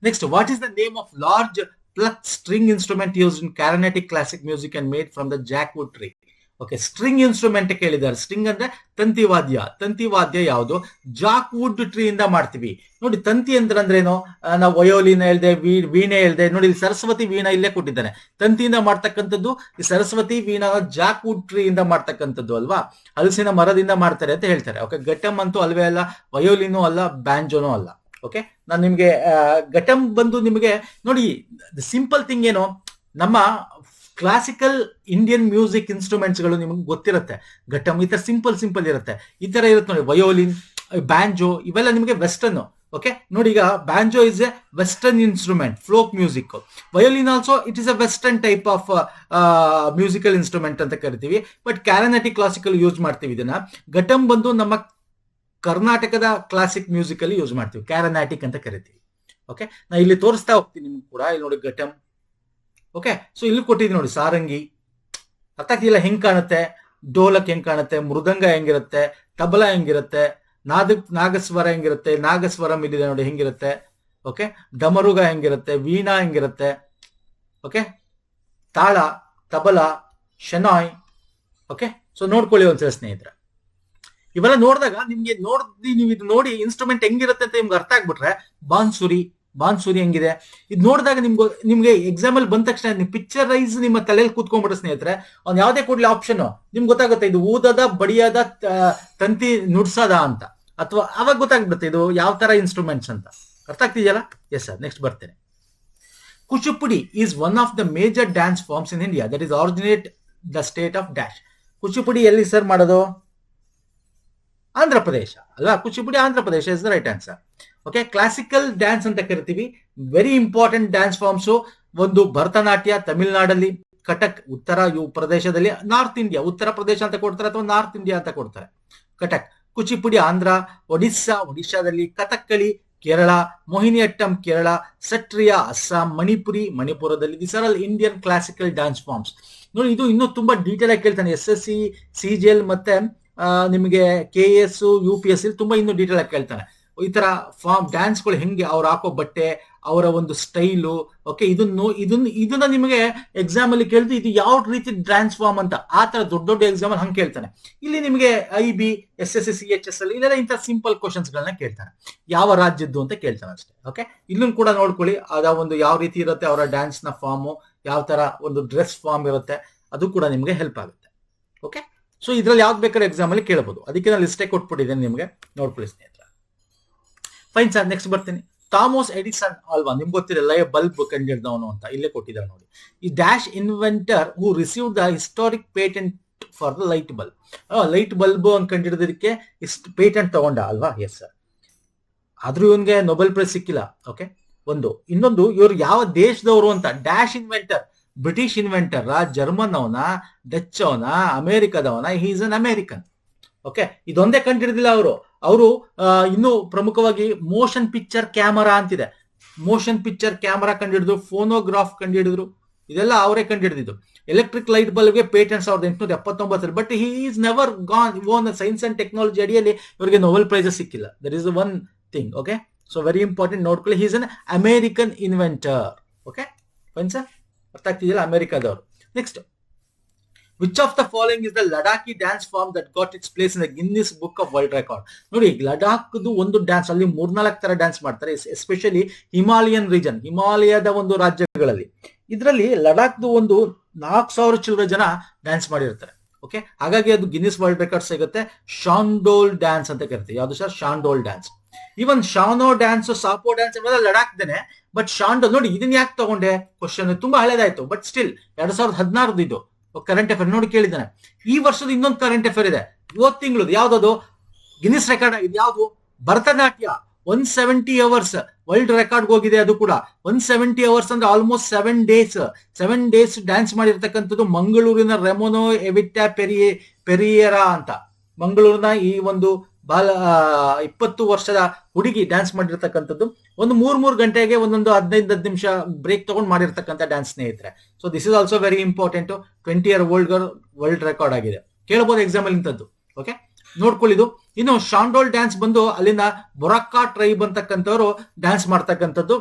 Next, what is the name of large plucked string instrument used in Carnatic classic music and made from the jackwood tree? Okay, string instrument ಕೇಳಿದ್ದಾರೆ. String ಅಂದ್ರೆ ತಂತಿವಾದ್ಯ ಯಾವುದು? ಜಾಕ್ವುಡ್ tree ಇಂದ ಮಾಡ್ತೀವಿ. ನೋಡಿ, ತಂತಿ ಅಂದ್ರೇನು? ನಾವು ವಯೋಲಿನ ಹೇಳ್ದೆ, ವೀಣೆ ಹೇಳ್ದೆ. ನೋಡಿ, ಸರಸ್ವತಿ ವೀಣಾ ಇಲ್ಲೇ ಕೊಟ್ಟಿದ್ದಾನೆ. ತಂತಿಯಿಂದ ಮಾಡ್ತಕ್ಕಂಥದ್ದು ಈ ಸರಸ್ವತಿ ವೀಣಾ ಜಾಕ್ವುಡ್ ಟ್ರೀ ಇಂದ ಮಾಡ್ತಕ್ಕಂಥದ್ದು ಅಲ್ವಾ. ಹಲಸಿನ ಮರದಿಂದ ಮಾಡ್ತಾರೆ ಅಂತ ಹೇಳ್ತಾರೆ. ಓಕೆ, ಘಟಮ್ ಅಂತೂ ಅಲ್ವೇ ಅಲ್ಲ, ವಯೋಲಿನೂ ಅಲ್ಲ, ಬ್ಯಾಂಜೋನೂ ಅಲ್ಲ. ಓಕೆ, ನಾನು ನಿಮ್ಗೆ ಘಟಮ್ ಬಂದು ನಿಮಗೆ ನೋಡಿ, ಸಿಂಪಲ್ ಥಿಂಗ್ ಏನು, ನಮ್ಮ ಕ್ಲಾಸಿಕಲ್ ಇಂಡಿಯನ್ ಮ್ಯೂಸಿಕ್ ಇನ್ಸ್ಟ್ರೂಮೆಂಟ್ಸ್ ಗಳು ನಿಮ್ಗೆ ಗೊತ್ತಿರುತ್ತೆ. ಘಟಮ್ ಈ ತರ ಸಿಂಪಲ್ ಇರುತ್ತೆ. ಈ ತರ ಇರುತ್ತೆ ನೋಡಿ. ವಯೋಲಿನ್, ಬ್ಯಾಂಜೋ, ಇವೆಲ್ಲ ನಿಮಗೆ ವೆಸ್ಟರ್ನ್. ಓಕೆ, ನೋಡಿ, ಈಗ banjo is a western instrument, folk music. Violin also it is a western type of musical instrument ಅಂತ ಕರಿತೀವಿ. ಬಟ್ ಕ್ಯಾರನೆಟಿಕ್ ಕ್ಲಾಸಿಕಲ್ ಯೂಸ್ ಮಾಡ್ತೀವಿ ಇದನ್ನ. ಘಟಮ್ ಬಂದು ನಮ್ಮ ಕರ್ನಾಟಕದ ಕ್ಲಾಸಿಕ್ ಮ್ಯೂಸಿಕ್ ಅಲ್ಲಿ ಯೂಸ್ ಮಾಡ್ತೀವಿ, ಕ್ಯಾರನಾಟಿಕ್ ಅಂತ ಕರಿತೀವಿ. ಓಕೆ, ನಾ ಇಲ್ಲಿ ತೋರಿಸ್ತಾ ಹೋಗ್ತೀನಿ ನಿಮ್ಗೆ ಕೂಡ. ಇಲ್ಲಿ ನೋಡಿ ಘಟಮ್. ಓಕೆ, ಸೊ ಇಲ್ಲಿ ಕೊಟ್ಟಿದ್ದೀನಿ ನೋಡಿ, ಸಾರಂಗಿ. ಅರ್ಥ ಆಗ್ತಿಲ್ಲ ಹೆಂಗ್ ಕಾಣುತ್ತೆ? ಡೋಲಕ್ ಹೆಂಗ್ ಕಾಣುತ್ತೆ? ಮೃದಂಗ ಹೆಂಗಿರುತ್ತೆ? ತಬಲ ಹೆಂಗಿರುತ್ತೆ? ನಾಗಸ್ವರ ಹೆಂಗಿರುತ್ತೆ? ನಾಗಸ್ವರಂ ಇಲ್ಲಿದೆ ನೋಡಿ ಹೆಂಗಿರುತ್ತೆ. ಓಕೆ, ಡಮರುಗ ಹೆಂಗಿರುತ್ತೆ? ವೀಣಾ ಹೆಂಗಿರುತ್ತೆ? ಓಕೆ, ತಾಳ, ತಬಲ, ಶನಾಯ್. ಓಕೆ, ಸೊ ನೋಡ್ಕೊಳ್ಳಿ ಒಂದ್ಸಲ ಸ್ನೇಹಿತರೆ. ಇವೆಲ್ಲ ನೋಡಿದಾಗ ನಿಮ್ಗೆ ನೀವು ಇದು ನೋಡಿ ಇನ್ಸ್ಟ್ರೂಮೆಂಟ್ ಹೆಂಗಿರುತ್ತೆ ಅಂತ ನಿಮ್ಗೆ ಅರ್ಥ ಆಗ್ಬಿಟ್ರೆ, ಬಾನ್ಸುರಿ ಹೆಂಗಿದೆ ಇದು ನೋಡಿದಾಗ ನಿಮ್ಗೆ ಎಕ್ಸಾಮ್ ಅಲ್ಲಿ ಬಂದ ತಕ್ಷಣ ನೀವು ಪಿಕ್ಚರೈಸ್ ನಿಮ್ಮ ತಲೆಯಲ್ಲಿ ಕೂತ್ಕೊಂಡ್ಬಿಟ್ರೆ ಸ್ನೇಹಿತರೆ, ಅವ್ನು ಯಾವ್ದೇ ಕೊಡ್ಲಿ ಆಪ್ಷನ್ ನಿಮ್ಗೆ ಗೊತ್ತಾಗುತ್ತೆ ಇದು ಊದದ, ಬಡಿಯದ, ತಂತಿ ನುಡ್ಸದ ಅಂತ, ಅಥವಾ ಅವಾಗ ಗೊತ್ತಾಗ್ಬಿಡುತ್ತೆ ಇದು ಯಾವ ತರ ಇನ್ಸ್ಟ್ರೂಮೆಂಟ್ಸ್ ಅಂತ. ಅರ್ಥ ಆಗ್ತಿದೆಯಲ್ಲ? S sir. ನೆಕ್ಸ್ಟ್ ಬರ್ತೇನೆ. Kuchipudi is one of the major dance forms in India that is originate the state of dash. Kuchipudi ಎಲ್ಲಿ ಸರ್ ಮಾಡೋದು? ಆಂಧ್ರ ಪ್ರದೇಶ ಅಲ್ವಾ. Kuchipudi Andhra Pradesh is the right answer. Okay, classical dance ಅಂತ ಕರಿತೀವಿ. Very important dance forms. ಒಂದು ಭರತನಾಟ್ಯ ತಮಿಳುನಾಡಲ್ಲಿ, ಕಟಕ್ ಉತ್ತರ ಪ್ರದೇಶದಲ್ಲಿ, ನಾರ್ತ್ ಇಂಡಿಯಾ ಉತ್ತರ ಪ್ರದೇಶ ಅಂತ ಕೊಡ್ತಾರೆ ಅಥವಾ ನಾರ್ತ್ ಇಂಡಿಯಾ ಅಂತ ಕೊಡ್ತಾರೆ, ಕಟಕ್. ಕುಚಿಪುಡಿ ಆಂಧ್ರ, ಒಡಿಶಾದಲ್ಲಿ, ಕಥಕ್ಕಳಿ ಕೇರಳ, ಮೋಹಿನಿಯಟ್ಟಂ ಕೇರಳ, ಸಟ್ರಿಯಾ ಅಸ್ಸಾಂ, ಮಣಿಪುರಿ ಮಣಿಪುರದಲ್ಲಿ. This are all Indian classical dance forms. ನೋಡಿ, ಇದು ಇನ್ನೂ ತುಂಬಾ ಡೀಟೇಲ್ ಆಗಿ ಕೇಳ್ತಾನೆ. SSC, CGL ಮತ್ತೆ ನಿಮಗೆ KS, UPS ತುಂಬಾ ಇನ್ನೂ ಡೀಟೇಲ್ ಆಗಿ ಕೇಳ್ತಾನೆ. ಈ ತರ ಫಾರ್ಮ್ ಡ್ಯಾನ್ಸ್ಗಳು ಹೆಂಗೆ, ಅವ್ರು ಹಾಕೋ ಬಟ್ಟೆ, ಅವರ ಒಂದು ಸ್ಟೈಲು. ಓಕೆ, ಇದನ್ನ ನಿಮಗೆ ಎಕ್ಸಾಮ್ ಅಲ್ಲಿ ಕೇಳಿದ್ರೆ ಇದು ಯಾವ ರೀತಿ ಡ್ಯಾನ್ಸ್ ಫಾರ್ಮ್ ಅಂತ, ಆ ತರ ದೊಡ್ಡ ದೊಡ್ಡ ಎಕ್ಸಾಮ್ ಅಲ್ಲಿ ಹಂಗೆ ಕೇಳ್ತಾನೆ. ಇಲ್ಲಿ ನಿಮಗೆ IB, SSC, CHS ಅಲ್ಲಿ ಇದೆಲ್ಲ ಇಂಥ ಸಿಂಪಲ್ ಕ್ವಶನ್ಸ್ ಗಳನ್ನ ಕೇಳ್ತಾನೆ. ಯಾವ ರಾಜ್ಯದ್ದು ಅಂತ ಕೇಳ್ತಾನೆ ಅಷ್ಟೇ. ಓಕೆ, ಇಲ್ಲೂ ಕೂಡ ನೋಡ್ಕೊಳ್ಳಿ, ಅದ ಒಂದು ಯಾವ ರೀತಿ ಇರುತ್ತೆ ಅವರ ಡ್ಯಾನ್ಸ್ ನ ಫಾರ್ಮು, ಯಾವ ತರ ಒಂದು ಡ್ರೆಸ್ ಫಾರ್ಮ್ ಇರುತ್ತೆ, ಅದು ಕೂಡ ನಿಮಗೆ ಹೆಲ್ಪ್ ಆಗುತ್ತೆ. ಓಕೆ, ಸೊ ಇದ್ರಲ್ಲಿ ಯಾವ್ದು ಬೇಕಾದ್ರೆ ಎಕ್ಸಾಮ್ ಅಲ್ಲಿ ಕೇಳಬಹುದು. ಅದಕ್ಕೆ ನಾನು ಲಿಸ್ಟೇ ಕೊಟ್ಬಿಟ್ಟಿದ್ದೇನೆ, ನಿಮಗೆ ನೋಡ್ಕೊಳ್ಳಿ ಸ್ನೇಹಿತರೆ. ಫೈನ್ ಸರ್, ನೆಕ್ಸ್ಟ್ ಬರ್ತೀನಿ. ಥಾಮಸ್ ಎಡಿಸನ್ ಅಲ್ವಾ, ನಿಮ್ಗೆ ಗೊತ್ತಿರಲ್ಲ, ಬಲ್ಬ್ ಕಂಡಿಡ್ದವನು ಅಂತ ಇಲ್ಲೇ ಕೊಟ್ಟಿದ್ದಾರೆ ನೋಡಿ. ಈ dash inventor who receive the historic patent for the light bulb. Light bulb ಅಂತ ಕಂಡಿಡಿದಕ್ಕೆ ಪೇಟೆಂಟ್ ತಗೊಂಡ ಅಲ್ವಾ? Yes sir. ಆದ್ರೂ ಇವನ್ಗೆ ನೊಬೆಲ್ ಪ್ರೈಸ್ ಸಿಕ್ಕಿಲ್ಲ. ಓಕೆ, ಇನ್ನೊಂದು ಇವ್ರು ಯಾವ ದೇಶದವರು ಅಂತ. Dash inventor British inventor, German ಅವನ, ಡಚ್ ಅವನ, ಅಮೆರಿಕದವನ? He is an American. Okay, ಇದೊಂದೇ ಕಂಡಿಡಿದಿಲ್ಲ ಅವರು ಇನ್ನು ಪ್ರಮುಖವಾಗಿ ಮೋಷನ್ ಪಿಕ್ಚರ್ ಕ್ಯಾಮರಾ ಅಂತಿದೆ. ಮೋಷನ್ ಪಿಕ್ಚರ್ ಕ್ಯಾಮರಾ ಕಂಡಿಡಿದ್ರು, ಫೋನೋಗ್ರಾಫ್ ಕಂಡಿಡಿದ್ರು, ಇದೆಲ್ಲ ಅವರೇ ಕಂಡಿಡಿದಿದ್ದು. ಎಲೆಕ್ಟ್ರಿಕ್ ಲೈಟ್ ಬಲ್ಬ್ಗೆ patent 1879. But he is never gone science and technology ಅಡಿಯಲ್ಲಿ ಇವರಿಗೆ ನೊಬೆಲ್ ಪ್ರೈಸ್ ಸಿಕ್ಕಿಲ್ಲ. That is one thing. Okay, so very important, ನೋಡ್ಕೊಳ್ಳಿ. He is an American inventor. Okay fine sir, ಅರ್ಥ ಆಗ್ತಿದೆಯಲ್ಲ, ಅಮೆರಿಕಾದವರು. Next, which of the following is the Ladakhi dance form that got its place in the Guinness book of world record? ನೋಡಿ, ಲಡಾಖ್ದು ಒಂದು dance, ಅಲ್ಲಿ 3-4 ತರ dance ಮಾಡ್ತಾರೆ, ಎಸ್ಪೆಷಲಿ ಹಿಮಾಲಯನ್ ರೀಜನ್, ಹಿಮಾಲಯದ ಒಂದು ರಾಜ್ಯಗಳಲ್ಲಿ. ಇದರಲ್ಲಿ ಲಡಾಖ್ದು ಒಂದು 4000 ಚಿಲ್ಲರೆ ಜನ ಡ್ಯಾನ್ಸ್ ಮಾಡಿರ್ತಾರೆ. ಓಕೆ, ಹಾಗಾಗಿ ಅದು ಗಿನ್ನಿಸ್ ವರ್ಲ್ಡ್ ರೆಕಾರ್ಡ್ ಸಿಗುತ್ತೆ. ಶಾಂಡೋಲ್ ಡ್ಯಾನ್ಸ್ ಅಂತ ಕರಿತೀವಿ. ಯಾವ್ದು ಸರ್? ಶಾಂಡೋಲ್ ಡ್ಯಾನ್ಸ್. ಇವನ್ ಶಾನೋ ಡ್ಯಾನ್ಸ್, ಸಾಪೋ ಡ್ಯಾನ್ಸ್ ಅವೆಲ್ಲ ಲಡಾಖ್ದೇನೆ. ಬಟ್ ಶಾಂಡೋಲ್ ನೋಡಿ, ಇದನ್ನ ಯಾಕೆ ತಗೊಂಡೆ ಕ್ವಶನ್, ತುಂಬಾ ಹಳೇದಾಯ್ತು. ಬಟ್ ಸ್ಟಿಲ್ 2016 ಇದು ಕರೆಂಟ್ ಅಫೇರ್ ನೋಡಿ ಕೇಳಿದ್ದಾನೆ. ಈ ವರ್ಷದ ಇನ್ನೊಂದು ಕರೆಂಟ್ ಅಫೇರ್ ಇದೆ, ಇವತ್ತು ತಿಂಗಳದು. ಯಾವ್ದದು ಗಿನ್ನಿಸ್ ರೆಕಾರ್ಡ್ ಆಗಿದೆ? ಯಾವುದು? ಭರತನಾಟ್ಯ 170 ಅವರ್ಸ್ ವರ್ಲ್ಡ್ ರೆಕಾರ್ಡ್ ಹೋಗಿದೆ. ಅದು ಕೂಡ 170 ಅವರ್ಸ್ ಅಂದ್ರೆ ಆಲ್ಮೋಸ್ಟ್ 7 ಡೇಸ್ ಡ್ಯಾನ್ಸ್ ಮಾಡಿರ್ತಕ್ಕಂಥದ್ದು. ಮಂಗಳೂರಿನ ರೆಮೊನೋ ಎವಿಟಾ ಪೆರಿಯರಾ ಅಂತ, ಮಂಗಳೂರಿನ ಈ ಒಂದು 20 ವರ್ಷದ ಹುಡುಗಿ ಡ್ಯಾನ್ಸ್ ಮಾಡಿರ್ತಕ್ಕಂಥದ್ದು. ಒಂದು 3 ಗಂಟೆಗೆ ಒಂದೊಂದು 15 ನಿಮಿಷ ಬ್ರೇಕ್ ತಗೊಂಡು ಮಾಡಿರ್ತಕ್ಕಂಥ ಡ್ಯಾನ್ಸ್ ಸ್ನೇಹಿತರೆ. So this is also very important. 20 year world record ಆಗಿದೆ, ಕೇಳಬಹುದು ಎಕ್ಸಾಮ್ ಅಲ್ಲಿ ಇಂಥದ್ದು. ಓಕೆ, ನೋಡ್ಕೊಳ್ಳಿದು. ಇನ್ನು ಶಾಂಡೋಲ್ ಡ್ಯಾನ್ಸ್ ಬಂದು ಅಲ್ಲಿನ ಬೊರಾಕಾ ಟ್ರೈಬ್ ಅಂತಕ್ಕಂಥವ್ರು ಡ್ಯಾನ್ಸ್ ಮಾಡ್ತಕ್ಕಂಥದ್ದು.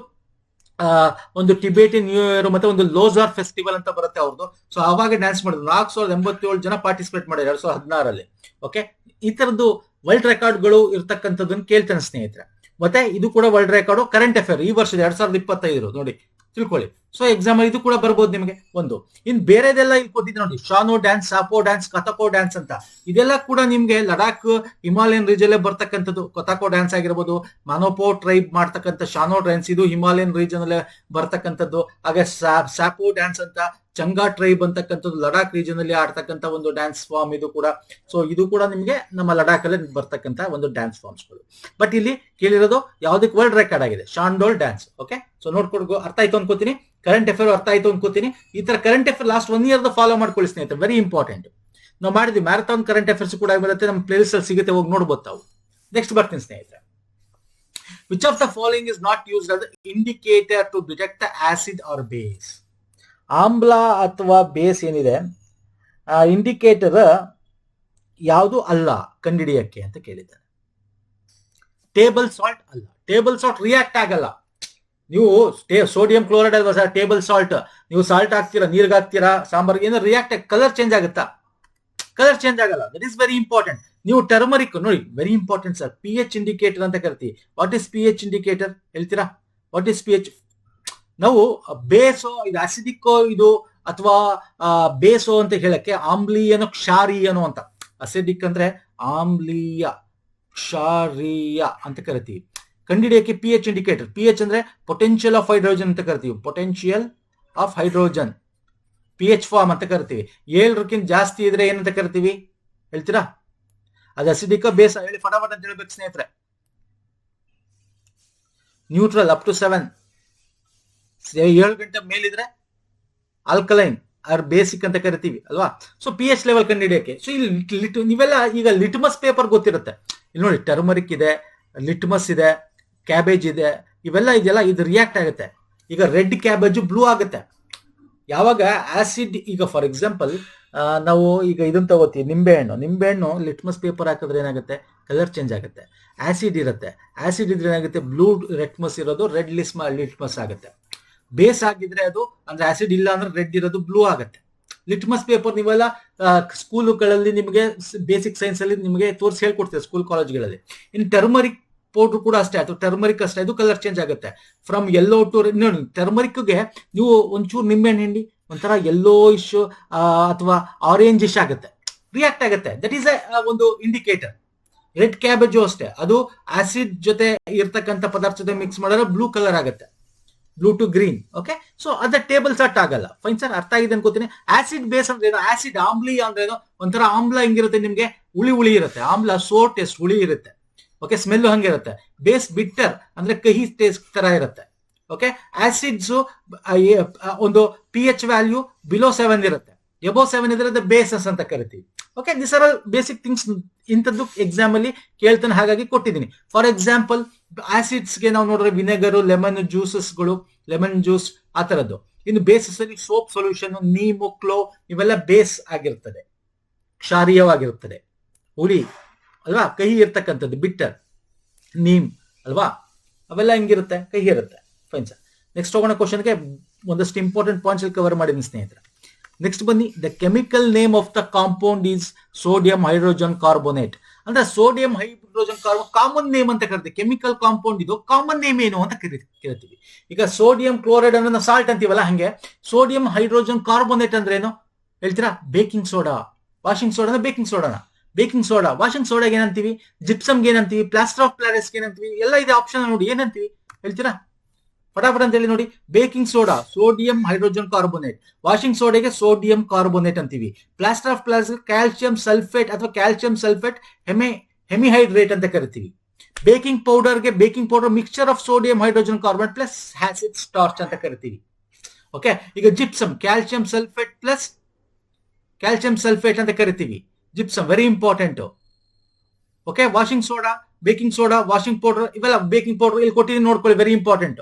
ಒಂದು ಟಿಬೇಟಿಯನ್ ನ್ಯೂ ಇಯರ್ ಮತ್ತೆ ಒಂದು ಲೋಜಾರ್ ಫೆಸ್ಟಿವಲ್ ಅಂತ ಬರುತ್ತೆ ಅವ್ರದ್ದು. ಸೊ ಅವಾಗ ಡ್ಯಾನ್ಸ್ ಮಾಡಿದ್ರು. 487 ಜನ ಪಾರ್ಟಿಸಿಪೇಟ್ ಮಾಡಿದ್ರು 2016 ಓಕೆ, ಈ ತರದ್ದು ವರ್ಲ್ಡ್ ರೆಕಾರ್ಡ್ಗಳು ಇರ್ತಕ್ಕಂಥದ್ದನ್ನು ಕೇಳ್ತಾನೆ ಸ್ನೇಹಿತರೆ. ಮತ್ತೆ ಇದು ಕೂಡ ವರ್ಲ್ಡ್ ರೆಕಾರ್ಡ್ ಕರೆಂಟ್ ಅಫೇರ್ ಈ ವರ್ಷದ 2025 ನೋಡಿ, ತಿಳ್ಕೊಳ್ಳಿ. ಸೊ ಎಕ್ಸಾಮ್ ಇದು ಕೂಡ ಬರ್ಬೋದು ನಿಮಗೆ. ಇನ್ ಬೇರೆದೆಲ್ಲ ಇಲ್ಲಿ ಕೊಟ್ಟಿದ್ರೆ ನೋಡಿ, ಶಾನೋ ಡ್ಯಾನ್ಸ್, ಸಾಪೋ ಡ್ಯಾನ್ಸ್, ಕಥಕೋ ಡ್ಯಾನ್ಸ್ ಅಂತ. ಇದೆಲ್ಲ ಕೂಡ ನಿಮ್ಗೆ ಲಡಾಖ್ ಹಿಮಾಲಯನ್ ರೀಜನ್ ಬರ್ತಕ್ಕಂಥದ್ದು. ಕಥಕೋ ಡ್ಯಾನ್ಸ್ ಆಗಿರ್ಬೋದು, ಮಾನೋಪೋ ಟ್ರೈಬ್ ಮಾಡ್ತಕ್ಕಂಥ ಶಾನೋ ಡ್ಯಾನ್ಸ್, ಇದು ಹಿಮಾಲಯನ್ ರೀಜನ್ ಅಲ್ಲೇ ಬರ್ತಕ್ಕಂಥದ್ದು. ಹಾಗೆ ಸಾಪೋ ಡ್ಯಾನ್ಸ್ ಅಂತ ಚಂಗಾ ಟ್ರೈಬ್ ಅಂತಕ್ಕಂಥದ್ದು ಲಡಾಖ್ ರೀಜನ್ ಅಲ್ಲಿ ಆಡ್ತಕ್ಕಂಥ ಒಂದು ಡ್ಯಾನ್ಸ್ ಫಾರ್ಮ್ ಇದು ಕೂಡ. ಸೊ ಇದು ಕೂಡ ನಿಮಗೆ ನಮ್ಮ ಲಡಾಖ್ ಅಲ್ಲಿ ಬರ್ತಕ್ಕಂಥ ಒಂದು ಡ್ಯಾನ್ಸ್ ಫಾರ್ಮ್ಸ್ಗಳು. ಬಟ್ ಇಲ್ಲಿ ಕೇಳಿರೋದು ಯಾವ್ದಕ್ಕೆ ವರ್ಲ್ಡ್ ರೆಕಾರ್ಡ್ ಆಗಿದೆ? ಶಾಂಡೋಲ್ ಡ್ಯಾನ್ಸ್. ಓಕೆ, ಸೊ ನೋಡ್ಕೊಡ್ಗೋ, ಅರ್ಥ ಆಯ್ತು ಅನ್ಕೋತೀನಿ. ಕರೆಂಟ್ ಅಫೇರ್ ಅರ್ಥ ಆಯ್ತು ಅನ್ಕೋತೀನಿ. ಈ ತರ current affair last 1 year follow ಮಾಡ್ಕೊಳ್ಳಿ ಸ್ನೇಹಿತರೆ, ವೆರಿ ಇಂಪಾರ್ಟೆಂಟ್. ನಾವು ಮಾಡಿದ್ವಿ ಮ್ಯಾರಥಾನ್ ಕರೆಂಟ್ ಅಫೇರ್ಸ್ ಕೂಡ ಬರುತ್ತೆ, ನಮ್ಮ ಪ್ಲೇಲಿಸ್ಟ್ ಅಲ್ಲಿ ಸಿಗುತ್ತೆ, ಹೋಗಿ ನೋಡ್ಬೋದು ತಾವು. ನೆಕ್ಸ್ಟ್ ಬರ್ತೀನಿ ಸ್ನೇಹಿತರೆ. Which of the following is not used as indicator to detect the acid or base? ಆಮ್ಲ ಅಥವಾ ಬೇಸ್ ಏನಿದೆ, ಇಂಡಿಕೇಟರ್ ಯಾವುದು ಅಲ್ಲ ಕಂಡಿಡಿಯಕ್ಕೆ ಅಂತ ಕೇಳಿದ್ದಾನೆ. ಟೇಬಲ್ ಸಾಲ್ಟ್ ಅಲ್ಲ. ಟೇಬಲ್ ಸಾಲ್ಟ್ ರಿಯಾಕ್ಟ್ ಆಗಲ್ಲ. ನೀವು ಸೋಡಿಯಂ ಕ್ಲೋರೈಡ್ ಅಲ್ವಾ ಸರ್ ಟೇಬಲ್ ಸಾಲ್ಟ್? ನೀವು ಸಾಲ್ಟ್ ಹಾಕ್ತೀರಾ, ನೀರ್ಗೆ ಹಾಕ್ತೀರಾ, ಸಾಂಬಾರ್ಗೆ, ಏನೋ ರಿಯಾಕ್ಟ್ ಕಲರ್ ಚೇಂಜ್ ಆಗುತ್ತಾ? ಕಲರ್ ಚೇಂಜ್ ಆಗಲ್ಲ. That is very important. ನೀವು ಟರ್ಮರಿಕ್ ನೋಡಿ, very important sir. pH indicator ಅಂತ ಕರಿತೀವಿ. ವಾಟ್ ಇಸ್ pH ಇಂಡಿಕೇಟರ್ ಹೇಳ್ತೀರಾ? What is pH? ನಾವು ಬೇಸೋ, ಇದು ಅಸಿಡಿಕ್ಕೋ ಇದು ಅಥವಾ ಬೇಸೋ ಅಂತ ಹೇಳಕ್ಕೆ ಆಮ್ಲೀಯನೋ ಕ್ಷಾರೀಯನೋ ಅಂತ. ಅಸಿಡಿಕ್ ಅಂದ್ರೆ ಆಮ್ಲೀಯ, ಕ್ಷಾರೀಯ ಅಂತ ಕರಿತೀವಿ. ಕಂಡಿಡಿಯಕ್ಕೆ pH ಇಂಡಿಕೇಟರ್. pH ಅಂದ್ರೆ ಪೊಟೆನ್ಶಿಯಲ್ ಆಫ್ ಹೈಡ್ರೋಜನ್ ಅಂತ ಕರಿತೀವಿ. Potential of hydrogen pH form ಅಂತ ಕರಿತೀವಿ. 7ಕ್ಕಿಂತ ಜಾಸ್ತಿ ಇದ್ರೆ ಏನಂತ ಕರಿತೀವಿ ಹೇಳ್ತೀರಾ? ಅದು ಅಸಿಡಿಕ್ ಬೇಸ ಹೇಳಿ ಫಟಾಫಟ್ ಅಂತ ಹೇಳ್ಬೇಕು ಸ್ನೇಹಿತರೆ. ನ್ಯೂಟ್ರಲ್ ಅಪ್ ಟು 7 ಗಂಟೆ ಮೇಲಿದ್ರೆ ಆಲ್ಕಲೈನ್ ಆರ್ ಬೇಸಿಕ್ ಅಂತ ಕರಿತೀವಿ ಅಲ್ವಾ. ಸೊ ಪಿ ಎಚ್ ಲೆವೆಲ್ ಕಂಡುಹಿಡಿಯಕ್ಕೆ. ಸೊ ಇಲ್ಲಿ ನೀವೆಲ್ಲ ಈಗ ಲಿಟ್ಮಸ್ ಪೇಪರ್ ಗೊತ್ತಿರುತ್ತೆ. ಇಲ್ಲಿ ನೋಡಿ ಟರ್ಮರಿಕ್ ಇದೆ, ಲಿಟ್ಮಸ್ ಇದೆ, ಕ್ಯಾಬೇಜ್ ಇದೆ, ಇವೆಲ್ಲ ಇದೆಯಲ್ಲ, ಇದು ರಿಯಾಕ್ಟ್ ಆಗುತ್ತೆ. ಈಗ ರೆಡ್ ಕ್ಯಾಬೇಜ್ ಬ್ಲೂ ಆಗುತ್ತೆ ಯಾವಾಗ ಆಸಿಡ್. ಈಗ ಫಾರ್ ಎಕ್ಸಾಂಪಲ್ ನಾವು ಈಗ ಇದನ್ನ ತಗೋತೀವಿ, ನಿಂಬೆಹಣ್ಣು ಲಿಟ್ಮಸ್ ಪೇಪರ್ ಹಾಕಿದ್ರೆ ಏನಾಗುತ್ತೆ, ಕಲರ್ ಚೇಂಜ್ ಆಗುತ್ತೆ. ಆಸಿಡ್ ಇರುತ್ತೆ, ಆಸಿಡ್ ಇದ್ರೆ ಏನಾಗುತ್ತೆ, ಬ್ಲೂ ರೆಟ್ಮಸ್ ಇರೋದು ರೆಡ್ ಲಿಟ್ಮಸ್ ಆಗುತ್ತೆ. ಬೇಸ್ ಆಗಿದ್ರೆ ಅದು ಅಂದ್ರೆ ಆಸಿಡ್ ಇಲ್ಲ ಅಂದ್ರೆ ರೆಡ್ ಇರೋದು ಬ್ಲೂ ಆಗುತ್ತೆ. ಲಿಟ್ಮಸ್ ಪೇಪರ್ ನೀವೆಲ್ಲ ಸ್ಕೂಲುಗಳಲ್ಲಿ ನಿಮಗೆ ಬೇಸಿಕ್ ಸೈನ್ಸ್ ಅಲ್ಲಿ ನಿಮಗೆ ತೋರಿಸಿ ಹೇಳ್ಕೊಡ್ತೀವಿ ಸ್ಕೂಲ್ ಕಾಲೇಜ್ಗಳಲ್ಲಿ. ಇನ್ ಟರ್ಮರಿಕ್ ಪೌಡರ್ ಕೂಡ ಅಷ್ಟೇ, ಅದು ಟರ್ಮರಿಕ್ ಅಷ್ಟೇ, ಅದು ಕಲರ್ ಚೇಂಜ್ ಆಗುತ್ತೆ ಫ್ರಮ್ ಯೆಲ್ಲೋ ಟು ನೋಡಿ. ಟರ್ಮರಿಕ್ಗೆ ನೀವು ಒಂಚೂರು ನಿಂಬೆಹಣ್ಣು ಹಿಂಡಿ ಒಂಥರ ಯೆಲ್ಲೋ ಇಶ್ ಅಥವಾ ಆರೆಂಜ್ ಇಶ್ ಆಗುತ್ತೆ, ರಿಯಾಕ್ಟ್ ಆಗುತ್ತೆ. ದಟ್ ಈಸ್ ಒಂದು ಇಂಡಿಕೇಟರ್. ರೆಡ್ ಕ್ಯಾಬೇಜು ಅಷ್ಟೇ, ಅದು ಆಸಿಡ್ ಜೊತೆ ಇರ್ತಕ್ಕಂಥ ಪದಾರ್ಥ ಜೊತೆ ಮಿಕ್ಸ್ ಮಾಡಿದ್ರೆ ಬ್ಲೂ ಕಲರ್ ಆಗುತ್ತೆ, blue to green. Okay, so ಅದ ಟೇಬಲ್ ಸಟ್ ಆಗಲ್ಲ. ಫೈನ್ ಸರ್, ಅರ್ಥ ಆಗಿದೆ ಅನ್ಕೋತೀನಿ. ಆಸಿಡ್ ಬೇಸ್ ಅಂದ್ರೆ ಏನು, ಆಸಿಡ್ ಆಮ್ಲೀಯ ಅಂದ್ರೆ ಏನು, ಒಂಥರ ಆಮ್ಲ ಹೆಂಗಿರುತ್ತೆ ನಿಮ್ಗೆ, ಹುಳಿ ಇರುತ್ತೆ. ಆಮ್ಲ ಸೋ ಟೇಸ್ಟ್ ಹುಳಿ ಇರುತ್ತೆ. ಓಕೆ, ಸ್ಮೆಲ್ ಹಂಗಿರುತ್ತೆ. ಬೇಸ್ ಬಿಟ್ಟರ್ ಅಂದ್ರೆ ಕಹಿ ಟೇಸ್ಟ್ ತರ ಇರುತ್ತೆ. ಓಕೆ, ಆಸಿಡ್ಸ್ ಒಂದು ಪಿ ಎಚ್ ವ್ಯಾಲ್ಯೂ ಬಿಲೋ 7 ಇರುತ್ತೆ, ಎಬೋ 7 ಇದ್ರೆ ಬೇಸಸ್ ಅಂತ ಕರಿತೀವಿ. Okay, this are all basic things. ಇಂಥದ್ದು ಎಕ್ಸಾಮ್ ಅಲ್ಲಿ ಕೇಳ್ತಾನೆ, ಹಾಗಾಗಿ ಕೊಟ್ಟಿದ್ದೀನಿ. ಫಾರ್ ಎಕ್ಸಾಂಪಲ್ ಆಸಿಡ್ಸ್ಗೆ ನಾವು ನೋಡ್ರೆ ವಿನೆಗರ್, ಲೆಮನ್ ಜ್ಯೂಸಸ್ಗಳು, ಲೆಮನ್ ಜ್ಯೂಸ್ ಆ ತರದ್ದು. ಇನ್ನು ಬೇಸಸ್ ಅಲ್ಲಿ ಸೋಪ್ ಸೊಲ್ಯೂಷನ್, ನೀಮು, ಕ್ಲೋ ಇವೆಲ್ಲ ಬೇಸ್ ಆಗಿರ್ತದೆ, ಕ್ಷಾರೀಯವಾಗಿರುತ್ತದೆ, ಹುಳಿ ಅಲ್ವಾ, ಕಹಿ ಇರ್ತಕ್ಕಂಥದ್ದು. ಬಿಟ್ಟರ್, ನೀಮ್ ಅಲ್ವಾ, ಅವೆಲ್ಲ ಹೆಂಗಿರುತ್ತೆ, ಕಹಿ ಇರುತ್ತೆ. ಫೈನ್ ಸರ್, ನೆಕ್ಸ್ಟ್ ಹೋಗೋಣ ಕ್ವಶನ್ಗೆ. ಒಂದಷ್ಟು ಇಂಪಾರ್ಟೆಂಟ್ ಪಾಯಿಂಟ್ಸ್ ಕವರ್ ಮಾಡಿದ್ದೀನಿ ಸ್ನೇಹಿತರೆ. ನೆಕ್ಸ್ಟ್ ಬನ್ನಿ, the chemical name of the compound is sodium hydrogen carbonate. ಅಂದ್ರೆ ಸೋಡಿಯಂ ಹೈಡ್ರೋಜನ್ ಕಾಮನ್ ನೇಮ್ ಅಂತ ಕರಿತೀವಿ. ಕೆಮಿಕಲ್ ಕಾಂಪೌಂಡ್ ಇದು, ಕಾಮನ್ ನೇಮ್ ಏನು ಅಂತ ಕೇಳ್ತೀವಿ. ಈಗ ಸೋಡಿಯಂ ಕ್ಲೋರೈಡ್ ಅಂದ್ರೆ ನಾವು ಸಾಲ್ಟ್ ಅಂತೀವಲ್ಲ, ಹಂಗೆ ಸೋಡಿಯಂ ಹೈಡ್ರೋಜನ್ ಕಾರ್ಬೋನೇಟ್ ಅಂದ್ರೆ ಏನು ಹೇಳ್ತೀರಾ, ಬೇಕಿಂಗ್ ಸೋಡಾ. ವಾಷಿಂಗ್ ಸೋಡಾ ಅಂದ್ರೆ ಬೇಕಿಂಗ್ ಸೋಡಾನ, ಬೇಕಿಂಗ್ ಸೋಡಾ. ವಾಷಿಂಗ್ ಸೋಡಾಗೆ ಏನಂತೀವಿ, ಜಿಪ್ಸಮ್ಗೆ ಏನಂತೀವಿ, ಪ್ಲಾಸ್ಟರ್ ಆಫ್ ಪ್ಯಾರಿಸ್ಗೆ ಏನಂತೀವಿ, ಎಲ್ಲ ಇದೆ ಆಪ್ಷನ್ ನೋಡಿ, ಏನಂತೀವಿ ಹೇಳ್ತೀರಾ ಫಟಾಫಟ್ ಅಂತ ಹೇಳಿ ನೋಡಿ. Baking soda sodium hydrogen carbonate, washing ಸೋಡಾಗೆ ಸೋಡಿಯಂ ಕಾರ್ಬೋನೇಟ್ ಅಂತೀವಿ, plaster of Paris calcium sulphate ಅಥವಾ ಕ್ಯಾಲ್ಸಿಯಂ ಸಲ್ಫೇಟ್ ಹೆಮಿಹೈಡ್ರೇಟ್ ಅಂತ ಕರಿತೀವಿ. ಬೇಕಿಂಗ್ ಪೌಡರ್ಗೆ baking powder mixture of sodium hydrogen carbonate plus acid starch ಅಂತ ಕರಿತೀವಿ. ಓಕೆ, ಈಗ gypsum calcium sulphate plus calcium sulphate ಅಂತ ಕರಿತೀವಿ. Gypsum very important. Okay, washing soda, baking soda, washing powder ಇವೆಲ್ಲ baking powder ಇಲ್ಲಿ ಕೊಟ್ಟಿದ್ದೀನಿ ನೋಡ್ಕೊಳ್ಳಿ, ವೆರಿ ಇಂಪಾರ್ಟೆಂಟ್.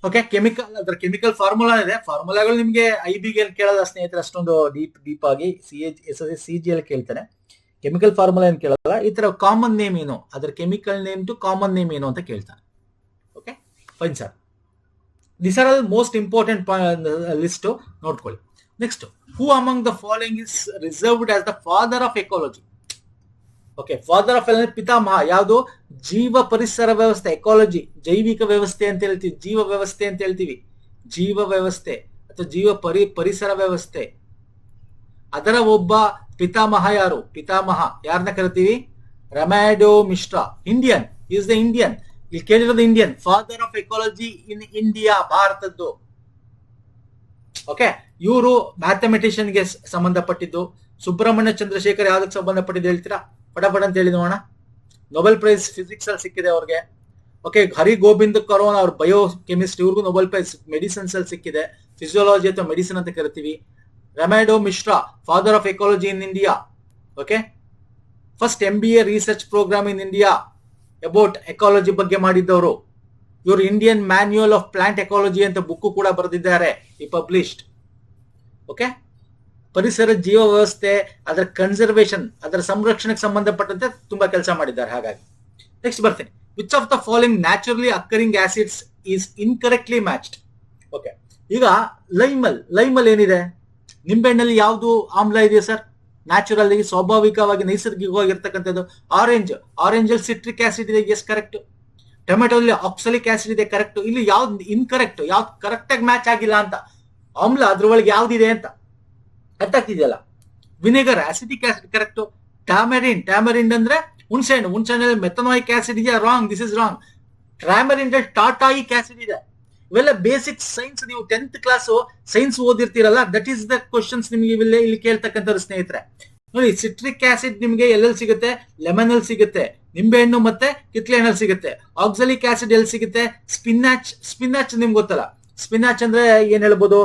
ಓಕೆ, ಕೆಮಿಕಲ್ ಅದರ ಕೆಮಿಕಲ್ ಫಾರ್ಮುಲಾ ಇದೆ. ಫಾರ್ಮುಲಾಗಳು ನಿಮ್ಗೆ IB ಕೇಳಲ್ಲ ಸ್ನೇಹಿತರೆ, ಅಷ್ಟೊಂದು ಡೀಪ್ ಆಗಿ CG ಕೇಳ್ತಾನೆ. ಕೆಮಿಕಲ್ ಫಾರ್ಮುಲಾ ಏನು ಕೇಳಲ್ಲ. ಈ ತರ ಕಾಮನ್ ನೇಮ್ ಏನು, ಅದರ chemical name to common name ಏನು ಅಂತ ಕೇಳ್ತಾನೆ. Okay, fine sir, this are all most important list ನೋಡ್ಕೊಳ್ಳಿ. Next, who among the following is reserved as the father of ecology? Okay, father of ಪಿತಾಮಹ ಯಾವುದು, ಜೀವ ಪರಿಸರ ವ್ಯವಸ್ಥೆ, ಎಕಾಲಜಿ, ಜೈವಿಕ ವ್ಯವಸ್ಥೆ ಅಂತ ಹೇಳ್ತೀವಿ, ಜೀವ ವ್ಯವಸ್ಥೆ ಅಂತ ಹೇಳ್ತೀವಿ. ಜೀವ ವ್ಯವಸ್ಥೆ ಅಥವಾ ಪರಿಸರ ವ್ಯವಸ್ಥೆ, ಅದರ ಒಬ್ಬ ಪಿತಾಮಹ ಯಾರು, ಪಿತಾಮಹ ಯಾರನ್ನ ಕರಿತೀವಿ, Ramdeo Misra. Indian, is the Indian, ಇಲ್ಲಿ ಕೇಳಿರೋದು Indian. Father of ecology in India, ಭಾರತದ್ದು. ಓಕೆ, ಇವರು ಮ್ಯಾಥಮೆಟಿಷಿಯನ್ಗೆ ಸಂಬಂಧಪಟ್ಟಿದ್ದು. ಸುಬ್ರಹ್ಮಣ್ಯ ಚಂದ್ರಶೇಖರ್ ಯಾವ್ದಕ್ಕೆ ಸಂಬಂಧಪಟ್ಟಿದ್ದು ಹೇಳ್ತೀರಾ ಫಟಾಫಟ್ ಅಂತ ಹೇಳಿ ನೋಡೋಣ. ನೊಬೆಲ್ ಪ್ರೈಸ್ ಫಿಸಿಕ್ಸ್ ಅಲ್ಲಿ ಸಿಕ್ಕಿದೆ ಅವ್ರಿಗೆ. ಓಕೆ, ಹರಿ ಗೋವಿಂದ್ ಕರೋನ್ ಅವ್ರ ಬಯೋ ಕೆಮಿಸ್ಟ್ರಿ, ಇವ್ರಿಗೂ ನೊಬೆಲ್ ಪ್ರೈಸ್ ಮೆಡಿಸಿನ್ಸ್ ಅಲ್ಲಿ ಸಿಕ್ಕಿದೆ, ಫಿಸಿಯೋಲಜಿ ಅಥವಾ ಮೆಡಿಸಿನ್ ಅಂತ ಕರಿತೀವಿ. Ramdeo Misra, father of ecology in India. Okay, first MBA research program in India about ecology ಬಗ್ಗೆ ಮಾಡಿದ್ದವರು ಇವರು. Indian manual of plant ecology ಅಂತ ಬುಕ್ ಕೂಡ ಬರೆದಿದ್ದಾರೆ, ಈ ಪಬ್ಲಿಷ್ಡ್. ಓಕೆ, ಪರಿಸರ ಜೀವ ವ್ಯವಸ್ಥೆ, ಅದರ ಕನ್ಸರ್ವೇಷನ್, ಅದರ ಸಂರಕ್ಷಣೆಗೆ ಸಂಬಂಧಪಟ್ಟಂತೆ ತುಂಬಾ ಕೆಲಸ ಮಾಡಿದ್ದಾರೆ. ಹಾಗಾಗಿ ನೆಕ್ಸ್ಟ್ ಬರ್ತೀನಿ. Which of the following naturally occurring acids is incorrectly matched. Okay, ಈಗ ಲೈಮಲ್ ಏನಿದೆ, ನಿಂಬೆಹಣ್ಣಲ್ಲಿ ಯಾವುದು ಆಮ್ಲ ಇದೆ ಸರ್, ನ್ಯಾಚುರಲ್ ಆಗಿ ಸ್ವಾಭಾವಿಕವಾಗಿ ನೈಸರ್ಗಿಕವಾಗಿರ್ತಕ್ಕಂಥದ್ದು ಆರೆಂಜ್ ಅಲ್ಲಿ ಸಿಟ್ರಿಕ್ ಆಸಿಡ್ ಇದೆ, ಎಸ್ ಕರೆಕ್ಟ್. ಟೊಮೆಟೊಲ್ಲಿ ಆಕ್ಸಲಿಕ್ ಆಸಿಡ್ ಇದೆ, ಕರೆಕ್ಟ್. ಇಲ್ಲಿ ಯಾವ್ದು ಇನ್ಕರೆಕ್ಟ್, ಯಾವ್ದು ಕರೆಕ್ಟ್ ಆಗಿ ಮ್ಯಾಚ್ ಆಗಿಲ್ಲ ಅಂತ, ಆಮ್ಲ ಅದ್ರೊಳಗೆ ಯಾವ್ದಿದೆ ಅಂತ ಅರ್ಥ ಆಗ್ತಿದೆಯಲ್ಲ. Vinegar acidic acid correct. Tamarind ಅಂದ್ರೆ ಹುಣಸೆಹಣ್ಣಲ್ಲಿ ಮೆಥನಾಯಿಕ್ ಆಸಿಡ್ ಇದೆಯಾ, wrong, this is wrong. Tamarind ಟಾಟಾಯಿಕ್ ಆಸಿಡ್ ಇದೆ. ಇವೆಲ್ಲ ಬೇಸಿಕ್ ಸೈನ್ಸ್, ನೀವು 10th ಕ್ಲಾಸ್ ಸೈನ್ಸ್ ಓದಿರ್ತೀರಲ್ಲ, ದಟ್ ಈಸ್ ದ ಕ್ವಶನ್ಸ್ ನಿಮ್ಗೆ ಇಲ್ಲಿ ಕೇಳ್ತಕ್ಕಂಥವ್ರು ಸ್ನೇಹಿತರೆ. ನೋಡಿ, ಸಿಟ್ರಿಕ್ ಆಸಿಡ್ ನಿಮ್ಗೆ ಎಲ್ಲೆಲ್ಲಿ ಸಿಗುತ್ತೆ, ಲೆಮನ್ ಅಲ್ಲಿ ಸಿಗುತ್ತೆ, ನಿಂಬೆಹಣ್ಣು ಮತ್ತೆ ಕಿತ್ಲೆ ಹಣ್ಣಲ್ಲಿ ಸಿಗುತ್ತೆ. ಆಕ್ಸಲಿಕ್ ಆಸಿಡ್ ಎಲ್ಲಿ ಸಿಗುತ್ತೆ? ಸ್ಪಿನಾಚ್ ನಿಮ್ಗೆ ಗೊತ್ತಲ್ಲ. ಸ್ಪಿನಾಚ್ ಅಂದ್ರೆ ಏನ್ ಹೇಳ್ಬೋದು,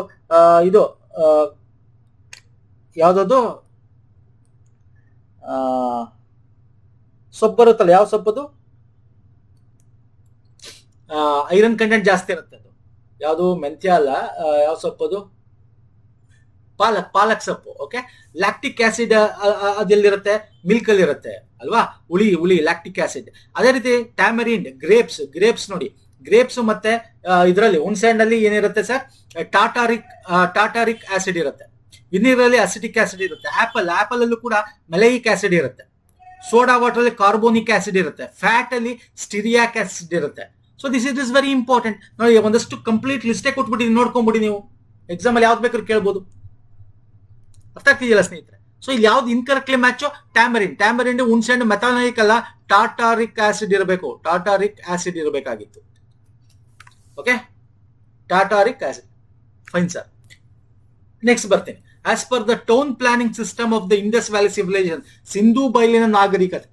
ಇದು ಯಾವ್ದದು ಸೊಪ್ಪು ಬರುತ್ತಲ್ಲ, ಯಾವ ಸೊಪ್ಪದು? ಐರನ್ ಕಂಟೆಂಟ್ ಜಾಸ್ತಿ ಇರುತ್ತೆ ಅದು. ಯಾವುದು? ಮೆಂತ್ಯ ಅಲ್ಲ, ಯಾವ ಸೊಪ್ಪದು? ಪಾಲಕ್ ಸೊಪ್ಪು. ಓಕೆ, ಲ್ಯಾಕ್ಟಿಕ್ ಆಸಿಡ್ ಅದೆಲ್ಲಿರುತ್ತೆ? ಮಿಲ್ಕ್ ಅಲ್ಲಿ ಇರುತ್ತೆ ಅಲ್ವಾ, ಹುಳಿ ಲ್ಯಾಕ್ಟಿಕ್ ಆಸಿಡ್. ಅದೇ ರೀತಿ ಟ್ಯಾಮರಿಂಡ್, ಗ್ರೇಪ್ಸ್ ನೋಡಿ, ಗ್ರೇಪ್ಸ್ ಮತ್ತೆ ಇದರಲ್ಲಿ ಹುಣಸೆ ಹಣ್ಣಲ್ಲಿ ಏನಿರುತ್ತೆ ಸರ್? ಟಾಟಾರಿಕ್ ಆಸಿಡ್ ಇರುತ್ತೆ. ವಿನಿಗರ್ ಅಲ್ಲಿ ಅಸಿಟಿಕ್ ಆಸಿಡ್ ಇರುತ್ತೆ. ಆಪಲ್ ಅಲ್ಲೂ ಕೂಡ ಮೆಲೈಕ್ ಆಸಿಡ್ ಇರುತ್ತೆ. ಸೋಡಾ ವಾಟರ್ ಅಲ್ಲಿ ಕಾರ್ಬೋನಿಕ್ ಆಸಿಡ್ ಇರುತ್ತೆ. ಫ್ಯಾಟ್ ಅಲ್ಲಿ ಸ್ಟಿರಿಯಾಕ್ ಆಸಿಡ್ ಇರುತ್ತೆ. So this is very important. ನೋಡಿ, ಒಂದಷ್ಟು ಕಂಪ್ಲೀಟ್ ಲಿಸ್ಟೇ ಕೊಟ್ಬಿಟ್ಟು ನೋಡ್ಕೊಂಡ್ಬಿಡಿ ನೀವು. ಎಕ್ಸಾಮ್ ಅಲ್ಲಿ ಯಾವ್ದು ಬೇಕಾದ್ರೂ ಕೇಳ್ಬೋದು. ಅರ್ಥ ಆಗ್ತಿದೆಯಲ್ಲ ಸ್ನೇಹಿತರೆ? ಸೊ ಇಲ್ಲಿ ಯಾವ್ದು ಇನ್ಕರೆಕ್ಟ್ಲಿ ಮ್ಯಾಚ್? ಟ್ಯಾಮರಿಂಡ್ ಹುಣಸೆ ಹಣ್ಣು ಮೆಥಾನಲಿಕ್ ಅಲ್ಲ, ಟಾಟಾರಿಕ್ ಆಸಿಡ್ ಇರಬೇಕು. ಟಾಟಾರಿಕ್ ಆಸಿಡ್ ಇರಬೇಕಾಗಿತ್ತು. Okay, tartaric acid. Fine sir. Next ಬರ್ತೇನೆ. As per the town planning system of the Indus valley civilisation, Sindhu ಬಯಲಿನ ನಾಗರಿಕತೆ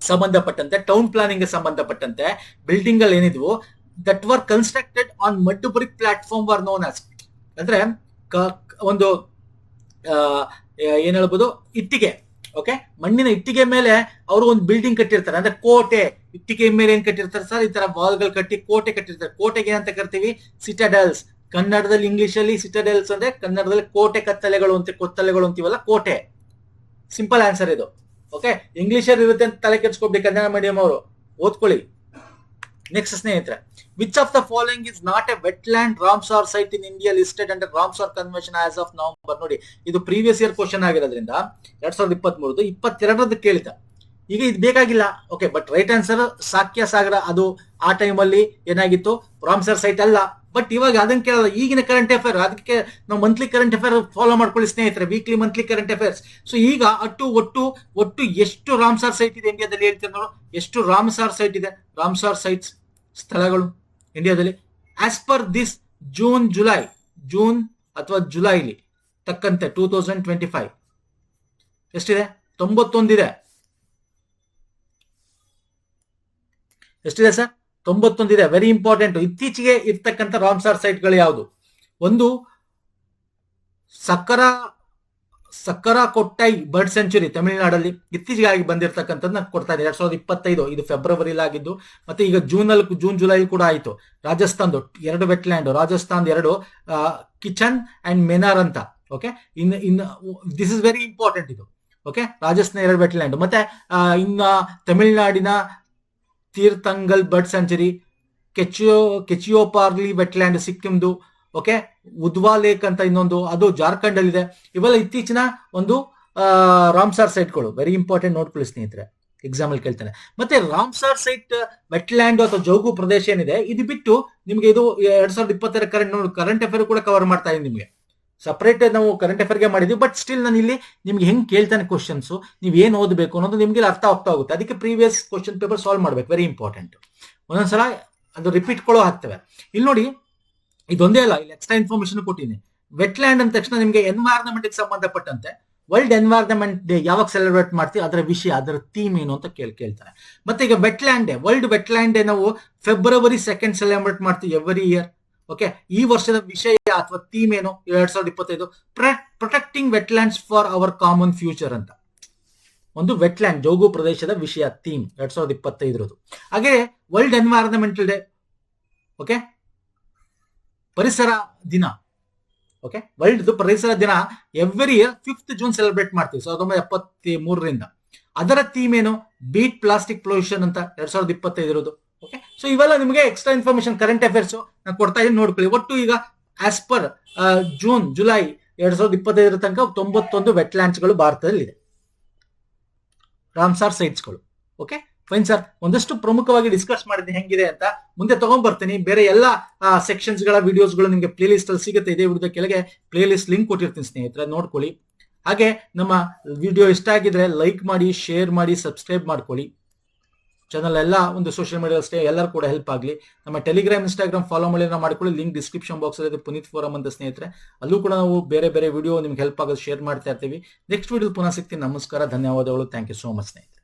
ಸಂಬಂಧಪಟ್ಟಂತೆ, ಟೌನ್ ಪ್ಲಾನಿಂಗ್ ಸಂಬಂಧಪಟ್ಟಂತೆ ಬಿಲ್ಡಿಂಗ್ ಗಳು ಏನಿದ್ವು that were constructed on mud brick platform were known as, ಅಂದ್ರೆ ಒಂದು ಏನ್ ಹೇಳ್ಬೋದು, ಇಟ್ಟಿಗೆ. ಓಕೆ, ಮಣ್ಣಿನ ಇಟ್ಟಿಗೆ ಮೇಲೆ ಅವರು ಒಂದು ಬಿಲ್ಡಿಂಗ್ ಕಟ್ಟಿರ್ತಾರೆ. ಅಂದ್ರೆ ಕೋಟೆ, ಇಟ್ಟಿಗೆ ಮೇಲೆ ಏನ್ ಕಟ್ಟಿರ್ತಾರೆ ಸರ್? ಈ ತರ ವಾಲ್ಗಳು ಕಟ್ಟಿ ಕೋಟೆ ಕಟ್ಟಿರ್ತಾರೆ. ಕೋಟೆಗೆ ಏನಂತ ಕರಿತೀವಿ? ಸಿಟಾಡೆಲ್ಸ್. ಕನ್ನಡದಲ್ಲಿ, ಇಂಗ್ಲಿಷ್ ಅಲ್ಲಿ ಸಿಟಾಡೆಲ್ಸ್ ಅಂದ್ರೆ, ಕನ್ನಡದಲ್ಲಿ ಕೋಟೆ ಕೊತ್ತಲೆಗಳು ಅಂತೀವಲ್ಲ, ಕೋಟೆ. ಸಿಂಪಲ್ ಆನ್ಸರ್ ಇದು. ಓಕೆ, ಇಂಗ್ಲಿಷಲ್ಲಿ ಇರುತ್ತೆ ಅಂತ ತಲೆ ಕೆಡ್ಸ್ಕೊಬಿಡಿ ಕನ್ನಡ ಮೀಡಿಯಂ ಅವರು, ಓದ್ಕೊಳ್ಳಿ. ನೆಕ್ಸ್ಟ್ ಸ್ನೇಹಿತರೆ, which of the following is not A wetland Ramsar site in India listed under Ramsar convention as of November? ನೋಡಿ, ಇದು ಪ್ರೀವಿಯಸ್ ಇಯರ್ ಕ್ವಶನ್ ಆಗಿರೋದ್ರಿಂದ 2023 22 ಕೇಳಿದ. ಈಗ ಇದು ಬೇಕಾಗಿಲ್ಲ. ಓಕೆ, ಬಟ್ ರೈಟ್ ಆನ್ಸರ್ ಸಾಕ್ಯ ಸಾಗರ. ಅದು ಆ ಟೈಮಲ್ಲಿ ಏನಾಗಿತ್ತು? ರಾಮ್ಸಾರ್ ಸೈಟ್ ಅಲ್ಲ. ಬಟ್ ಇವಾಗ ಅದನ್ನ ಕೇಳಲ್ಲ. ಈಗಿನ ಕರೆಂಟ್ ಅಫೇರ್, ಅದಕ್ಕೆ ನಾವು ಮಂತ್ಲಿ ಕರೆಂಟ್ ಅಫೇರ್ ಫಾಲೋ ಮಾಡ್ಕೊಳ್ಳಿ ಸ್ನೇಹಿತರೆ, weekly monthly current affairs. So ಈಗ ಒಟ್ಟು ಎಷ್ಟು ರಾಮ್ಸಾರ್ ಸೈಟ್ ಇದೆ ಇಂಡಿಯಾದಲ್ಲಿ ಹೇಳ್ತೀವಿ ನೋಡು. ಎಷ್ಟು ರಾಮ್ಸಾರ್ ಸೈಟ್ ಇದೆ? ರಾಮ್ಸಾರ್ ಸೈಟ್ಸ್, ಸ್ಥಳಗಳು ಇಂಡಿಯಾದಲ್ಲಿ ಆಸ್ ಪರ್ ದಿಸ್ ಜೂನ್ ಅಥವಾ ಜುಲೈಲಿ ತಕ್ಕಂತೆ 2025 ಎಷ್ಟಿದೆ? 91 ಇದೆ. ಎಷ್ಟಿದೆ ಸರ್? 91 ಇದೆ. Very important. ಇತ್ತೀಚೆಗೆ ಇರ್ತಕ್ಕಂಥ ರಾಮ್ಸಾರ್ ಸೈಟ್ಗಳು ಯಾವುದು? ಒಂದು ಸಕ್ಕರಾ ಕೊಟ್ಟೈ ಬರ್ಡ್ ಸೆಂಚುರಿ ತಮಿಳುನಾಡಲ್ಲಿ ಇತ್ತೀಚೆಗೆ ಆಗಿ ಬಂದಿರತಕ್ಕಂಥದ್ದು ನಾನು ಕೊಡ್ತಾ ಇದ್ದೀನಿ. 2025 ಇದು ಫೆಬ್ರವರಿಲಿ ಆಗಿದ್ದು. ಮತ್ತೆ ಈಗ ಜೂನ್ ಜುಲೈ ಕೂಡ ಆಯಿತು. ರಾಜಸ್ಥಾನ್ದು 2 ವೆಟ್ಲ್ಯಾಂಡ್, ರಾಜಸ್ಥಾನ್ 2 ಕಿಚನ್ ಅಂಡ್ ಮೆನಾರ್ ಅಂತ. ಓಕೆ, ಇನ್ನು ದಿಸ್ ಇಸ್ ವೆರಿ ಇಂಪಾರ್ಟೆಂಟ್ ಇದು. Okay, Rajasthan 2 wetland. ಮತ್ತೆ ಇನ್ನ ತಮಿಳುನಾಡಿನ Theerthangal bird sanctuary, Khecheopalri wetland ಸಿಕ್ಕಿಂದು. ಓಕೆ, ಉದ್ವಾ ಲೇಕ್ ಅಂತ ಇನ್ನೊಂದು, ಅದು ಜಾರ್ಖಂಡ್ ಅಲ್ಲಿ ಇದೆ. ಇವೆಲ್ಲ ಇತ್ತೀಚಿನ ಒಂದು ರಾಮ್ಸಾರ್ ಸೈಟ್ಗಳು. ವೆರಿ ಇಂಪಾರ್ಟೆಂಟ್, ನೋಡ್ಕೊಳ್ಳಿ ಸ್ನೇಹಿತರೆ, ಎಕ್ಸಾಮ್ ಅಲ್ಲಿ ಕೇಳ್ತಾನೆ. ಮತ್ತೆ ರಾಮ್ಸಾರ್ ಸೈಟ್ ವೆಟ್ಲ್ಯಾಂಡ್ ಅಥವಾ ಜೌಗು ಪ್ರದೇಶ ಏನಿದೆ, ಇದು ಬಿಟ್ಟು ನಿಮ್ಗೆ ಇದು 2022 ಕರೆಂಟ್ ಅಫೇರ್ ಕೂಡ ಕವರ್ ಮಾಡ್ತಾ ಇದ್ದೀನಿ. ನಿಮಗೆ ಸಪರೇಟ್ ನಾವು ಕರೆಂಟ್ ಅಫೇರ್ಗೆ ಮಾಡಿದ್ವಿ. ಬಟ್ ಸ್ಟಿಲ್ ನಾನು ಇಲ್ಲಿ ನಿಮ್ಗೆ ಹೆಂಗ್ ಕೇಳ್ತಾನೆ ಕ್ವಶನ್ಸ್, ನೀವು ಏನ್ ಓದಬೇಕು ಅನ್ನೋದು ನಿಮ್ಗೆ ಅರ್ಥ ಆಗ್ತಾ ಹೋಗುತ್ತೆ. ಅದಕ್ಕೆ ಪ್ರೀವಿಯಸ್ ಕ್ವಶನ್ ಪೇಪರ್ ಸಾಲ್ವ್ ಮಾಡ್ಬೇಕು. Very important. ಒಂದೊಂದ್ಸಲ ಅದು ರಿಪೀಟ್ ಆಗ್ತವೆ. ಇಲ್ಲಿ ನೋಡಿ, ಇದೊಂದೇ ಅಲ್ಲ, ಇಲ್ಲಿ ಎಕ್ಸ್ಟ್ರಾ ಇನ್ಫಾರ್ಮೇಶನ್ ಕೊಟ್ಟಿದ್ದೀನಿ. ವೆಟ್ಲ್ಯಾಂಡ್ ಅಂದ ತಕ್ಷಣ ನಿಮಗೆ ಎನ್ವೈರನ್ಮೆಂಟ್ ಸಂಬಂಧಪಟ್ಟಂತೆ ವರ್ಲ್ಡ್ ಎನ್ವೈರನ್ಮೆಂಟ್ ಡೇ ಯಾವಾಗ ಸೆಲೆಬ್ರೇಟ್ ಮಾಡ್ತೀವಿ, ಅದರ ವಿಷಯ, ಅದರ ಥೀಮ್ ಏನು ಅಂತ ಕೇಳ್ತಾರೆ. ಮತ್ತೆ ಈಗ wetland day, world wetland day ನಾವು February 2 ಸೆಲೆಬ್ರೇಟ್ ಮಾಡ್ತೀವಿ ಎವ್ರಿ ಇಯರ್. ಓಕೆ, ಈ ವರ್ಷದ ವಿಷಯ ಅಥವಾ ಥೀಮ್ ಏನು? 2025 protecting wetlands for our common future ಅಂತ ಒಂದು ವೆಟ್ಲ್ಯಾಂಡ್ ಜೌಗು ಪ್ರದೇಶದ ವಿಷಯ ಥೀಮ್ 2025. ಹಾಗೆ ವರ್ಲ್ಡ್ ಎನ್ವೈರನ್ಮೆಂಟಲ್ ಡೇ, ಓಕೆ, ಪರಿಸರ ದಿನ. ಓಕೆ, ವರ್ಲ್ಡ್ ಪರಿಸರ ದಿನ every year 5th June celebrate ಮಾಡ್ತೀವಿ 1973ರಿಂದ. ಅದರ ಥೀಮ್ ಏನು? ಬೀಟ್ ಪ್ಲಾಸ್ಟಿಕ್ ಪೊಲ್ಯೂಷನ್ ಅಂತ 2025. ಓಕೆ, ಸೊ ಇವೆಲ್ಲ ನಿಮಗೆ ಎಕ್ಸ್ಟ್ರಾ ಇನ್ಫಾರ್ಮೇಶನ್ ಕರೆಂಟ್ ಅಫೇರ್ಸ್ ನಾನು ಕೊಡ್ತಾ ಇದ್ದೀನಿ, ನೋಡ್ಕೊಳ್ಳಿ. ಒಟ್ಟು ಈಗ ಆಸ್ ಪರ್ ಜುಲೈ 2025 ತನಕ 91 ವೆಟ್ಲ್ಯಾಂಡ್ಸ್ಗಳು ಭಾರತದಲ್ಲಿದೆ, ರಾಮ್ಸಾರ್ ಸೈಟ್ಸ್ಗಳು. Okay, fine sir. ಒಂದಷ್ಟು ಪ್ರಮುಖವಾಗಿ ಡಿಸ್ಕಸ್ ಮಾಡಿದ್ದೀನಿ ಹೆಂಗಿದೆ ಅಂತ. ಮುಂದೆ ತಗೊಂಡ್ ಬರ್ತೀನಿ. ಬೇರೆ ಎಲ್ಲ ಸೆಕ್ಷನ್ಸ್ ಗಳ ವಿಡಿಯೋಸ್ಗಳು ನಿಮಗೆ ಪ್ಲೇ ಲಿಸ್ಟ್ ಅಲ್ಲಿ ಸಿಗುತ್ತೆ. ಇದೇ ವಿಡಿಯೋದ ಕೆಳಗೆ ಪ್ಲೇ ಲಿಸ್ಟ್ ಲಿಂಕ್ ಕೊಟ್ಟಿರ್ತೀನಿ ಸ್ನೇಹಿತರೆ, ನೋಡ್ಕೊಳ್ಳಿ. ಹಾಗೆ ನಮ್ಮ ವಿಡಿಯೋ ಇಷ್ಟ ಆಗಿದ್ರೆ ಲೈಕ್ ಮಾಡಿ, ಶೇರ್ ಮಾಡಿ, ಸಬ್ಸ್ಕ್ರೈಬ್ ಮಾಡ್ಕೊಳ್ಳಿ. ಚಾನಲ್ ಎಲ್ಲ ಒಂದು ಸೋಷಿಯಲ್ ಮೀಡಿಯಾ ಅಷ್ಟೇ, ಎಲ್ಲರೂ ಕೂಡ ಹೆಲ್ಪ್ ಆಗಲಿ. ನಮ್ಮ ಟೆಲಿಗ್ರಾಮ್, ಇನ್ಸ್ಟಾಗ್ರಾಮ್ ಫಾಲೋ ಮಾಡ್ಕೊಳ್ಳಿ. ಲಿಂಕ್ ಡಿಸ್ಕ್ರಿಪ್ಷನ್ ಬಾಕ್ಸ್ ಅಲ್ಲಿ ಪುನೀತ್ ಫೋರಮ್ ಅಂತ ಸ್ನೇಹಿತರೆ, ಅಲ್ಲೂ ಕೂಡ ನಾವು ಬೇರೆ ಬೇರೆ ವಿಡಿಯೋ ನಿಮ್ಗೆ ಹೆಲ್ಪ್ ಆಗೋದು ಶೇರ್ ಮಾಡ್ತಾ ಇರ್ತೀವಿ. ನೆಕ್ಸ್ಟ್ ವಿಡಿಯೋ ಪುನಃ ಸಿಗ್ತೀನಿ. ನಮಸ್ಕಾರ, ಧನ್ಯವಾದಗಳು. ಥ್ಯಾಂಕ್ ಯು ಸೋ ಮಚ್ ಸ್ನೇಹಿತರೆ.